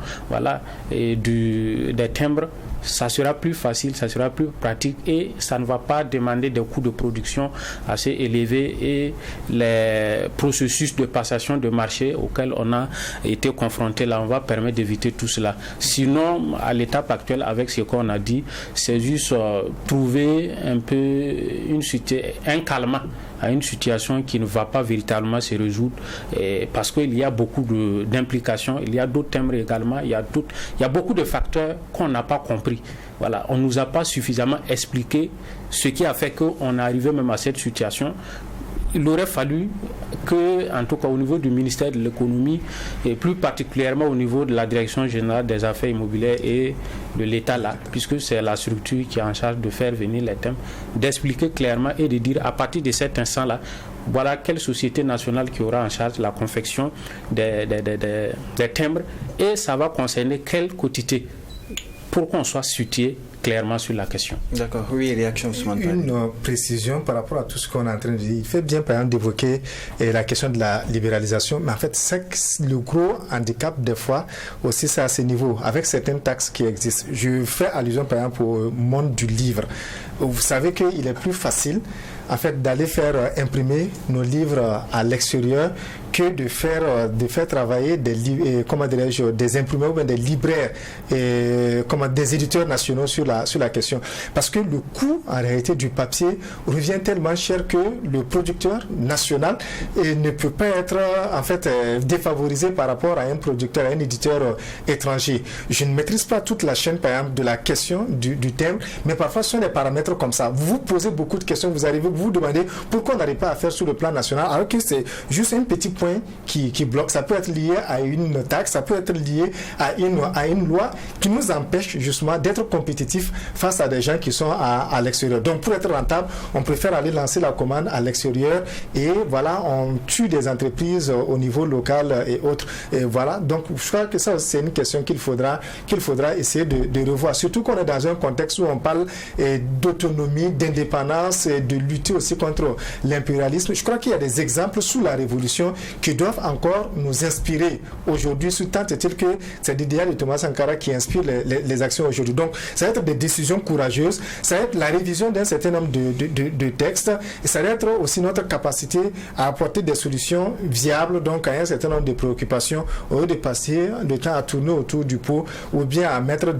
des timbres. Ça sera plus facile, ça sera plus pratique et ça ne va pas demander des coûts de production assez élevés et les processus de passation de marché auxquels on a été confronté là, on va permettre d'éviter tout cela. Sinon, à l'étape actuelle, avec ce qu'on a dit, c'est juste trouver un peu un calmant à une situation qui ne va pas véritablement se résoudre parce qu'il y a beaucoup d'implications, il y a d'autres thèmes également, il y a beaucoup de facteurs qu'on n'a pas compris. Voilà, on ne nous a pas suffisamment expliqué ce qui a fait qu'on est arrivé même à cette situation. Il aurait fallu que, en tout cas au niveau du ministère de l'économie, et plus particulièrement au niveau de la direction générale des affaires immobilières et de l'État là, puisque c'est la structure qui est en charge de faire venir les thèmes, d'expliquer clairement et de dire à partir de cet instant-là, voilà quelle société nationale qui aura en charge la confection des timbres et ça va concerner quelle quotité pour qu'on soit situé clairement sur la question. D'accord, oui, réaction Ousmane. Une précision par rapport à tout ce qu'on est en train de dire. Il fait bien par exemple d'évoquer la question de la libéralisation, mais en fait c'est le gros handicap des fois aussi c'est à ce niveau, avec certaines taxes qui existent. Je fais allusion par exemple au monde du livre. Vous savez qu'il est plus facile en fait d'aller faire imprimer nos livres à l'extérieur que de faire travailler des imprimeurs ou des libraires des éditeurs nationaux sur la question, parce que le coût en réalité du papier revient tellement cher que le producteur national ne peut pas être en fait défavorisé par rapport à un producteur, à un éditeur étranger. Je ne maîtrise pas toute la chaîne par exemple de la question du thème, mais parfois ce sont des paramètres comme ça. Vous posez beaucoup de questions, vous arrivez, vous demandez pourquoi on n'arrive pas à faire sur le plan national, alors que c'est juste un petit point qui bloque. Ça peut être lié à une taxe, ça peut être lié à une loi qui nous empêche justement d'être compétitifs face à des gens qui sont à l'extérieur. Donc pour être rentable, on préfère aller lancer la commande à l'extérieur et voilà, on tue des entreprises au niveau local et autres. Et voilà, donc je crois que ça c'est une question qu'il faudra essayer de revoir. Surtout qu'on est dans un contexte où on parle d'autonomie, d'indépendance et de lutter aussi contre l'impérialisme. Je crois qu'il y a des exemples sous la Révolution qui doivent encore nous inspirer aujourd'hui, sous tant est-il que c'est l'idéal de Thomas Sankara qui inspire les actions aujourd'hui. Donc ça va être des décisions courageuses, ça va être la révision d'un certain nombre de textes et ça va être aussi notre capacité à apporter des solutions viables donc à un certain nombre de préoccupations au lieu de passer le temps à tourner autour du pot ou bien à mettre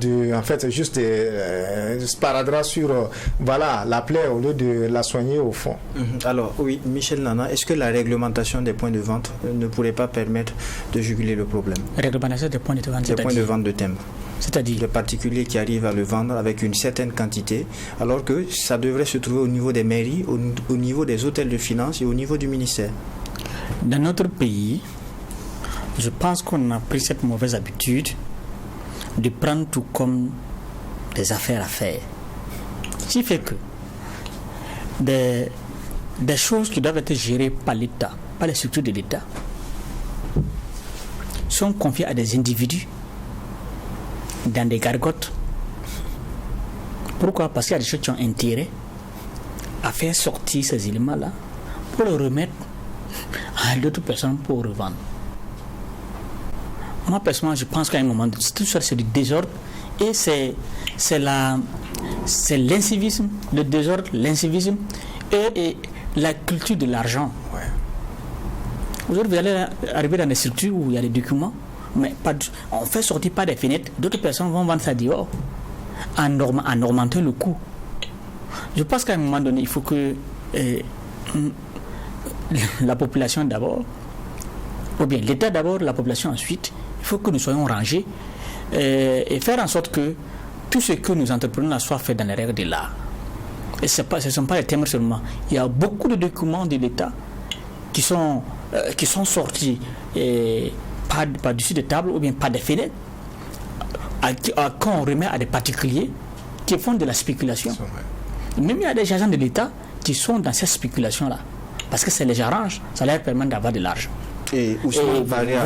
juste des sparadraps sur la plaie au lieu de la soigner au fond. Alors oui, Michel Nana, est-ce que la réglementation des points de vente ne pourrait pas permettre de juguler le problème? Réglementation des points de vente, des points de vente de timbres. C'est-à-dire les particuliers qui arrivent à le vendre avec une certaine quantité, alors que ça devrait se trouver au niveau des mairies, au niveau des hôtels de finances et au niveau du ministère. Dans notre pays, je pense qu'on a pris cette mauvaise habitude de prendre tout comme des affaires à faire. Ce qui fait que des choses qui doivent être gérées par l'État, par les structures de l'État, sont confiées à des individus dans des gargotes. Pourquoi? Parce qu'il y a des choses qui ont intérêt à faire sortir ces éléments-là pour les remettre à d'autres personnes pour revendre. Moi, personnellement, je pense qu'à un moment, tout ça, c'est du désordre et c'est l'incivisme, le désordre, l'incivisme et la culture de l'argent. Ouais. Aujourd'hui, vous allez arriver dans des structures où il y a des documents, mais on fait sortir par des fenêtres, d'autres personnes vont vendre ça dehors en augmentant le coût. Je pense qu'à un moment donné, il faut que la population d'abord, ou bien l'État d'abord, la population ensuite, il faut que nous soyons rangés et faire en sorte que tout ce que nous entreprenons là soit fait dans les règles de l'art. Et ce ne sont pas les thèmes seulement. Il y a beaucoup de documents de l'État qui sont sortis par-dessus des tables ou bien par des fenêtres, qu'on remet à des particuliers qui font de la spéculation. Même il y a des agents de l'État qui sont dans cette spéculation-là. Parce que ça les arrange, ça leur permet d'avoir de l'argent. Et vous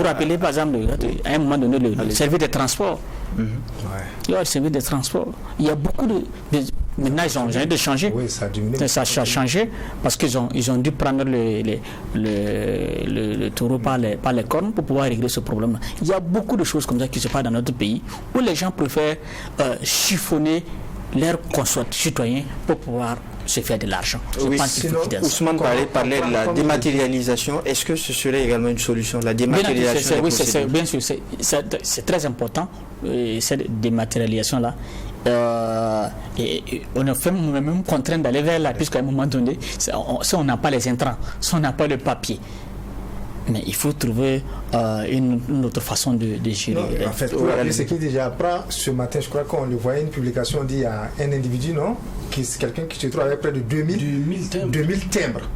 rappelez par exemple, à un moment donné, le service des transports. Ouais. Il y a le service des transports. Il y a beaucoup de maintenant, ils ont besoin de changer. Oui, ça a diminué. Ça a changé parce qu'ils ont dû prendre le taureau par les cornes pour pouvoir régler ce problème-là. Il y a beaucoup de choses comme ça qui se passent dans notre pays où les gens préfèrent chiffonner leurs citoyens pour pouvoir se faire de l'argent. Oui, sinon, Ousmane parlait de la dématérialisation. Est-ce que ce serait également une solution, la dématérialisation? Oui, bien sûr, c'est très important, cette dématérialisation-là. Et on est même contraint d'aller vers là, puisqu'à un moment donné, si on n'a pas les intrants, si on n'a pas le papier, mais il faut trouver une autre façon de gérer. Non, en fait, ce qui est déjà après, ce matin, je crois qu'on le voyait, une publication, on dit il y a un individu, non, c'est quelqu'un qui se trouve avec près de 2000 timbres.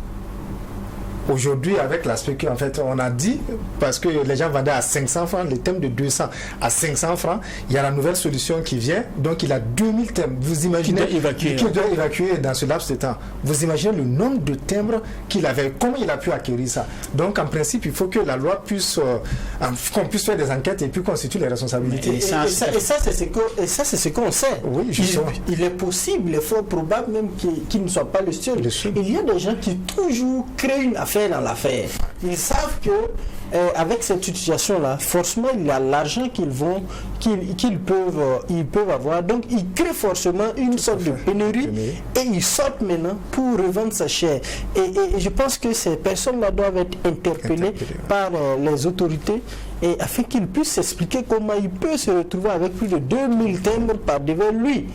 Aujourd'hui, avec l'aspect qu'en fait, on a dit, parce que les gens vendaient à 500 francs, les thèmes de 200 à 500 francs, il y a la nouvelle solution qui vient, donc il a 2000 thèmes. Vous imaginez qu'il doit évacuer dans ce laps de temps. Vous imaginez le nombre de timbres qu'il avait, comment il a pu acquérir ça. Donc en principe, il faut que la loi puisse, qu'on puisse faire des enquêtes et puis constituer les responsabilités. Et ça, c'est ce qu'on sait. Oui, il est possible, il est fort probable même qu'il ne soit pas le seul. Il y a des gens qui toujours créent une affaire dans l'affaire. Ils savent que avec cette situation-là, forcément, il y a l'argent qu'ils peuvent avoir. Donc, ils créent forcément une sorte de pénurie et ils sortent maintenant pour revendre sa chair. Et je pense que ces personnes-là doivent être interpellées par les autorités et afin qu'ils puissent s'expliquer comment il peut se retrouver avec plus de 2000 timbres par devant lui.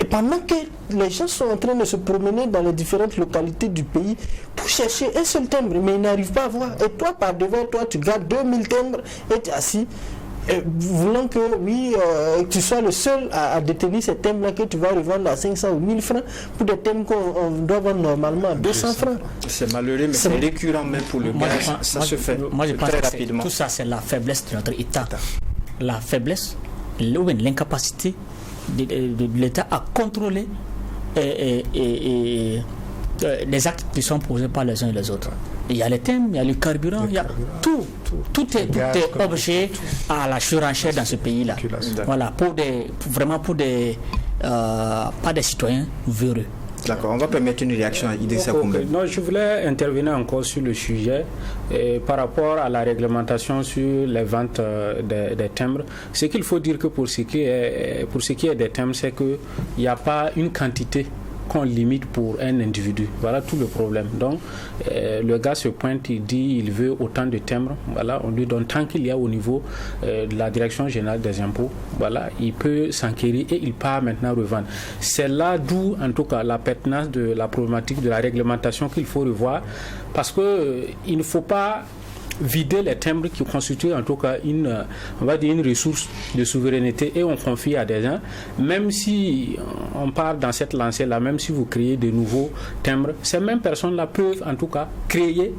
Et pendant que les gens sont en train de se promener dans les différentes localités du pays pour chercher un seul timbre, mais ils n'arrivent pas à voir. Et toi, par devant toi, tu gardes 2000 timbres et tu es assis, voulant que tu sois le seul à détenir ces timbres-là que tu vas revendre à 500 ou 1000 francs pour des timbres qu'on doit vendre normalement à 200 francs. C'est malheureux, mais c'est récurrent même pour le gage. Ça se fait très rapidement. Tout ça, c'est la faiblesse de notre État. La faiblesse, l'incapacité de l'État à contrôler les actes qui sont posés par les uns et les autres. Il y a les thèmes, il y a le carburant, il y a tout est objet à la surenchère dans ce pays-là. Voilà, pas des citoyens véreux. D'accord, on va permettre une réaction à Idrissa Koumbé. Non, je voulais intervenir encore sur le sujet par rapport à la réglementation sur les ventes des timbres. Ce qu'il faut dire que pour ce qui est des timbres, c'est qu'il n'y a pas une quantité qu'on limite pour un individu. Voilà tout le problème. Donc, le gars se pointe, il dit il veut autant de timbres. Voilà, on lui donne tant qu'il y a au niveau de la Direction générale des impôts. Voilà, il peut s'enquérir et il part maintenant revendre. C'est là d'où, en tout cas, la pertinence de la problématique de la réglementation qu'il faut revoir, parce que il ne faut pas vider les timbres qui constituent en tout cas une ressource de souveraineté et on confie à des gens, même si on part dans cette lancée-là, même si vous créez de nouveaux timbres, ces mêmes personnes-là peuvent en tout cas créer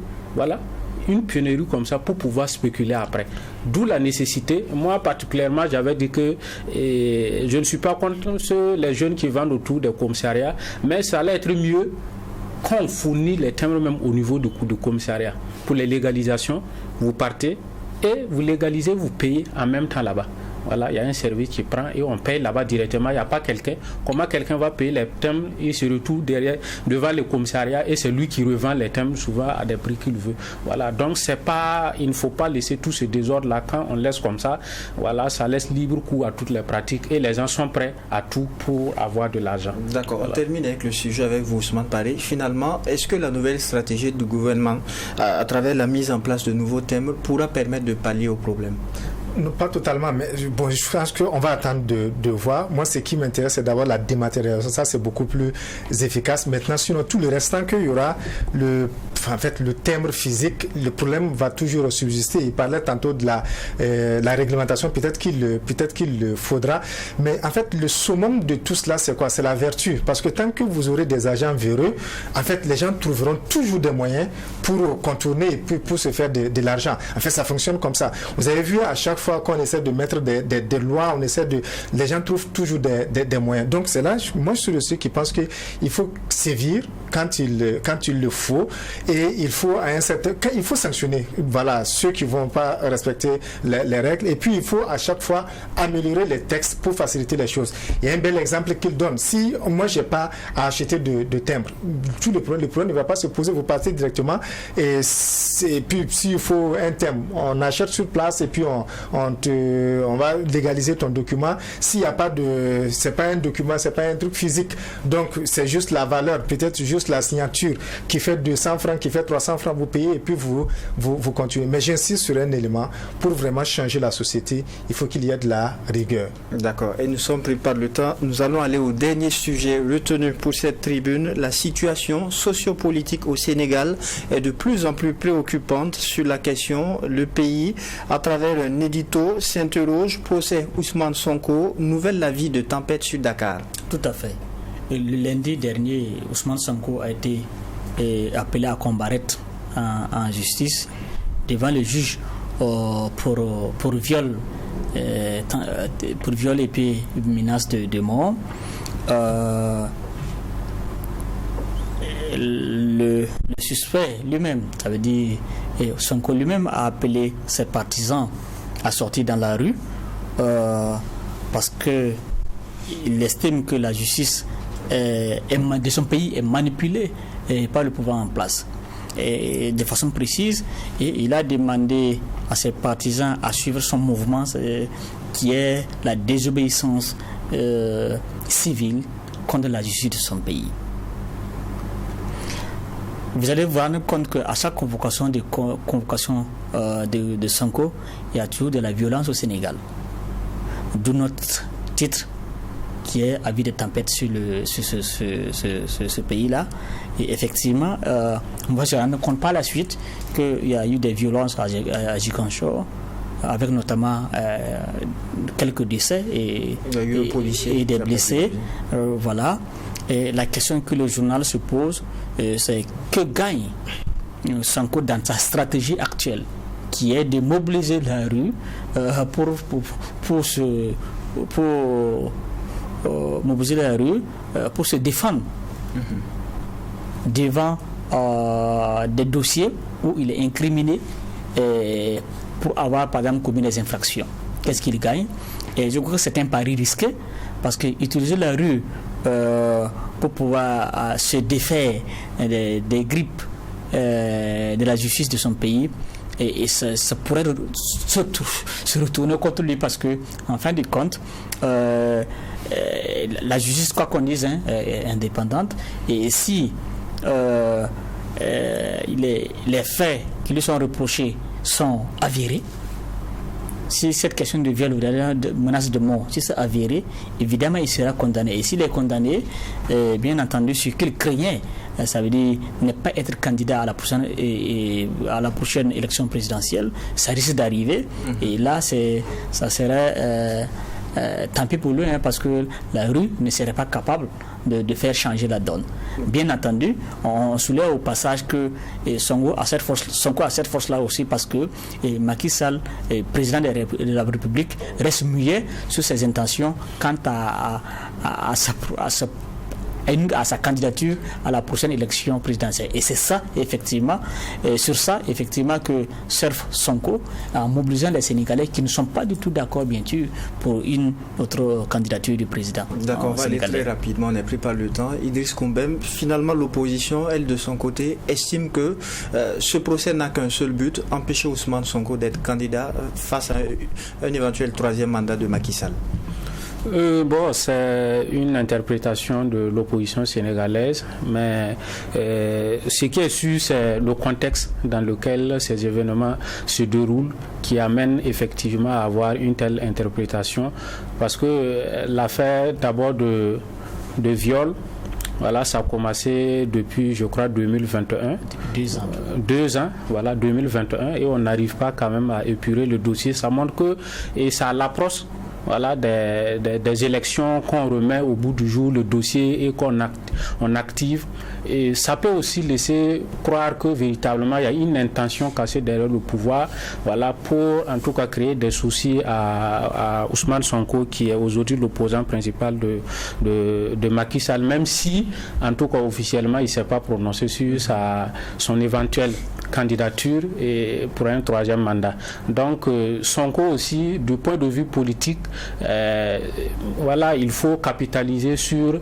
une pionnerie comme ça pour pouvoir spéculer après. D'où la nécessité. Moi particulièrement, j'avais dit que je ne suis pas contre les jeunes qui vendent autour des commissariats, mais ça allait être mieux qu'on fournit les timbres même au niveau du commissariat. Pour les légalisations, vous partez et vous légalisez, vous payez en même temps là-bas. Voilà, il y a un service qui prend et on paye là-bas directement. Il n'y a pas quelqu'un. Comment quelqu'un va payer les timbres et se retrouve devant le commissariat et c'est lui qui revend les timbres souvent à des prix qu'il veut. Voilà, donc il ne faut pas laisser tout ce désordre-là. Quand on laisse comme ça, voilà, ça laisse libre cours à toutes les pratiques et les gens sont prêts à tout pour avoir de l'argent. D'accord, voilà. On termine avec le sujet avec vous, Ousmane Paré. Finalement, est-ce que la nouvelle stratégie du gouvernement, à travers la mise en place de nouveaux timbres, pourra permettre de pallier au problème? Non, pas totalement, mais bon, je pense qu'on va attendre de voir. Moi, ce qui m'intéresse, c'est d'avoir la dématérialisation. Ça, c'est beaucoup plus efficace. Maintenant, sinon, tout le restant qu'il y aura, le timbre physique, le problème va toujours subsister. Il parlait tantôt de la réglementation. Peut-être qu'il le faudra. Mais en fait, le summum de tout cela, c'est quoi? C'est la vertu. Parce que tant que vous aurez des agents véreux, en fait, les gens trouveront toujours des moyens pour contourner et pour se faire de l'argent. En fait, ça fonctionne comme ça. Vous avez vu, à chaque fois qu'on essaie de mettre des lois, les gens trouvent toujours des moyens. Donc c'est là, moi je suis de ceux qui pensent qu'il faut sévir quand il le faut, et il faut il faut sanctionner, voilà, ceux qui vont pas respecter les règles, et puis il faut à chaque fois améliorer les textes pour faciliter les choses. Il y a un bel exemple qu'il donne. Si moi j'ai pas à acheter de timbre, tout le problème ne va pas se poser, vous partez directement, et puis s'il faut un timbre, on achète sur place et puis on va légaliser ton document. S'il n'y a pas c'est pas un document, c'est pas un truc physique, donc c'est juste la valeur, peut-être juste la signature qui fait 200 francs, qui fait 300 francs, vous payez et puis vous continuez. Mais j'insiste sur un élément, pour vraiment changer la société, il faut qu'il y ait de la rigueur. D'accord, et nous sommes pris par le temps. Nous allons aller au dernier sujet retenu pour cette tribune. La situation sociopolitique au Sénégal est de plus en plus préoccupante sur la question. Le pays, à travers un édito, s'interroge. Procès Ousmane Sonko, nouvelle la vie de tempête sur Dakar. Tout à fait. Le lundi dernier, Ousmane Sonko a été appelé à comparaître en justice devant le juge pour viol et puis menace de mort. Le suspect lui-même, ça veut dire Sonko lui-même, a appelé ses partisans à sortir dans la rue parce qu'il estime que la justice de son pays est manipulée par le pouvoir en place. Et de façon précise, et il a demandé à ses partisans à suivre son mouvement qui est la désobéissance civile contre la justice de son pays. Vous allez vous rendre compte qu'à chaque convocation de Sonko, il y a toujours de la violence au Sénégal. D'où notre titre qui est Avis de tempête sur ce pays-là. Et effectivement, on va se rendre compte par la suite qu'il y a eu des violences à Ziguinchor, avec notamment quelques décès et des blessés. Voilà. Et la question que le journal se pose, c'est que gagne Sonko dans sa stratégie actuelle, qui est de mobiliser la rue mobiliser la rue pour se défendre devant des dossiers où il est incriminé pour avoir par exemple commis des infractions. Qu'est-ce qu'il gagne? Et je crois que c'est un pari risqué, parce qu'utiliser la rue pour pouvoir se défaire des grippes de la justice de son pays, et ça pourrait se retourner contre lui, parce que en fin de compte la justice, quoi qu'on dise, est indépendante, et si les faits qui lui sont reprochés sont avérés, si cette question de viol ou de menace de mort, si c'est avéré, évidemment il sera condamné. Et s'il est condamné, bien entendu, ce qu'il craignait, ça veut dire ne pas être candidat à la prochaine élection présidentielle, ça risque d'arriver. Et là, ça serait tant pis pour lui, parce que la rue ne serait pas capable de faire changer la donne. Bien entendu, on soulève au passage que Sonko a cette force-là aussi, parce que Macky Sall, président de la République, reste muet sur ses intentions quant à sa candidature à la prochaine élection présidentielle. Et c'est ça, effectivement, sur ça, effectivement, que surfe Sonko, en mobilisant les Sénégalais qui ne sont pas du tout d'accord, bien sûr, pour une autre candidature du président. D'accord, on va aller très rapidement, on n'est pris par le temps. Idriss Koumbem, finalement, l'opposition, elle, de son côté, estime que ce procès n'a qu'un seul but, empêcher Ousmane Sonko d'être candidat face à un éventuel troisième mandat de Macky Sall. C'est une interprétation de l'opposition sénégalaise, mais ce qui est sûr, c'est le contexte dans lequel ces événements se déroulent qui amène effectivement à avoir une telle interprétation, parce que l'affaire d'abord de viol, voilà, ça a commencé depuis, je crois, 2021. 2 ans, voilà, 2021, et on n'arrive pas quand même à épurer le dossier. Ça montre que, et ça l'approche voilà, des élections qu'on remet au bout du jour, le dossier et on active. Et ça peut aussi laisser croire que véritablement il y a une intention cachée derrière le pouvoir, voilà, pour en tout cas créer des soucis à Ousmane Sonko, qui est aujourd'hui l'opposant principal de Macky Sall, même si en tout cas officiellement il ne s'est pas prononcé sur son éventuelle candidature et pour un troisième mandat. Donc Sonko aussi, du point de vue politique, voilà, il faut capitaliser sur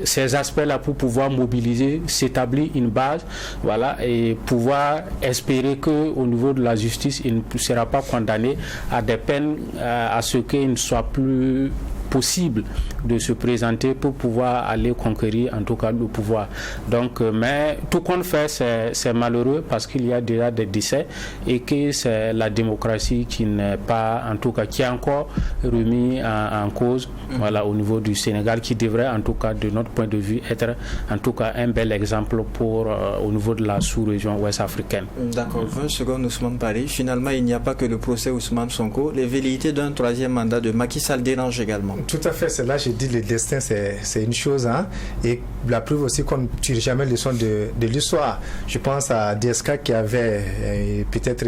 ces aspects-là pour pouvoir mobiliser, s'établir une base, voilà, et pouvoir espérer que au niveau de la justice, il ne sera pas condamné à des peines, à ce qu'il ne soit plus possible de se présenter pour pouvoir aller conquérir en tout cas le pouvoir. Donc, mais tout qu'on fait, c'est malheureux parce qu'il y a déjà des décès et que c'est la démocratie qui n'est pas, en tout cas, qui est encore remis en cause, voilà, au niveau du Sénégal, qui devrait en tout cas, de notre point de vue, être en tout cas un bel exemple pour au niveau de la sous-région ouest africaine. D'accord, 20 secondes Ousmane Paris. Finalement, il n'y a pas que le procès Ousmane Sonko. Les velléités d'un troisième mandat de Macky Sall dérangent également. Tout à fait, c'est là j'ai dit le destin c'est une chose, hein, et la preuve aussi qu'on ne tire jamais leçon de l'histoire. Je pense à DSK qui avait peut-être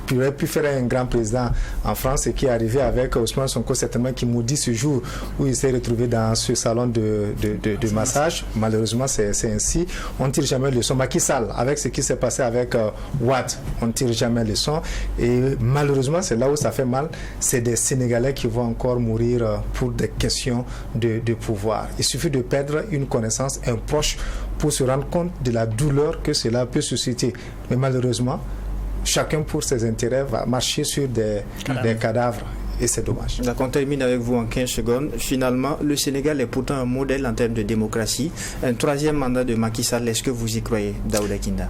qui aurait pu faire un grand président en France et qui est arrivé avec Ousmane Sonko, certainement qui maudit ce jour où il s'est retrouvé dans ce salon de massage. Malheureusement, c'est ainsi. On ne tire jamais leçon. Macky Sall, avec ce qui s'est passé avec Watt, on ne tire jamais leçon. Et malheureusement, c'est là où ça fait mal. C'est des Sénégalais qui vont encore mourir pour des questions de pouvoir. Il suffit de perdre une connaissance, un proche, pour se rendre compte de la douleur que cela peut susciter. Mais malheureusement, chacun pour ses intérêts va marcher sur des cadavres et c'est dommage. Donc on termine avec vous en 15 secondes. Finalement, le Sénégal est pourtant un modèle en termes de démocratie. Un troisième mandat de Macky Sall, est-ce que vous y croyez, Daouda Kinda?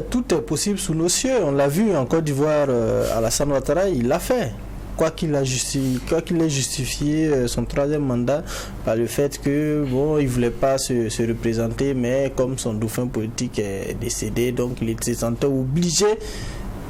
Tout est possible sous nos cieux. On l'a vu en Côte d'Ivoire, Alassane Ouattara, il l'a fait. Quoi qu'il ait justifié son troisième mandat par le fait que il voulait pas se représenter, mais comme son dauphin politique est décédé, donc il se sentait obligé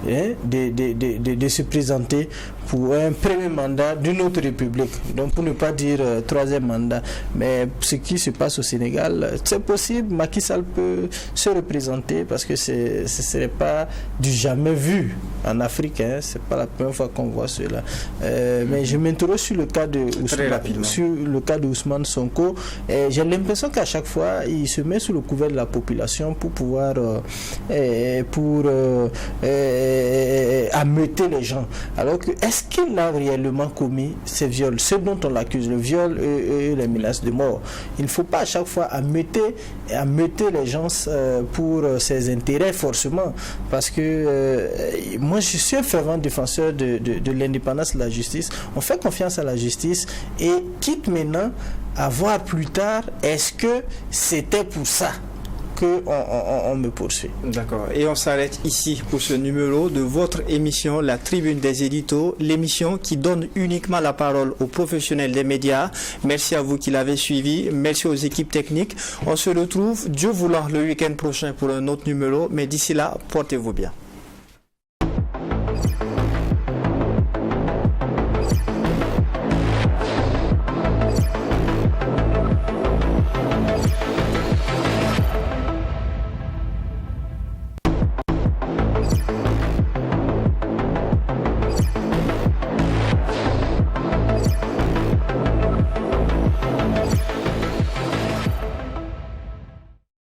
de se présenter pour un premier mandat d'une autre république, donc pour ne pas dire troisième mandat. Mais ce qui se passe au Sénégal, c'est possible. Macky Sall peut se représenter parce que ce ne serait pas du jamais vu en Afrique, hein. C'est pas la première fois qu'on voit cela. Mais je m'interroge sur le cas de Ousmane Sonko. J'ai l'impression qu'à chaque fois il se met sous le couvert de la population pour pouvoir ameuter les gens. Alors que est-ce qu'il a réellement commis ces viols, ce dont on l'accuse, le viol et les menaces de mort? Il ne faut pas à chaque fois ameuter les gens pour ses intérêts forcément, parce que moi je suis un fervent défenseur de l'indépendance de la justice. On fait confiance à la justice et quitte maintenant à voir plus tard est-ce que c'était pour ça on me poursuit. D'accord. Et on s'arrête ici pour ce numéro de votre émission La Tribune des Éditos, l'émission qui donne uniquement la parole aux professionnels des médias. Merci à vous qui l'avez suivi. Merci aux équipes techniques. On se retrouve, Dieu voulant, le week-end prochain pour un autre numéro. Mais d'ici là, portez-vous bien.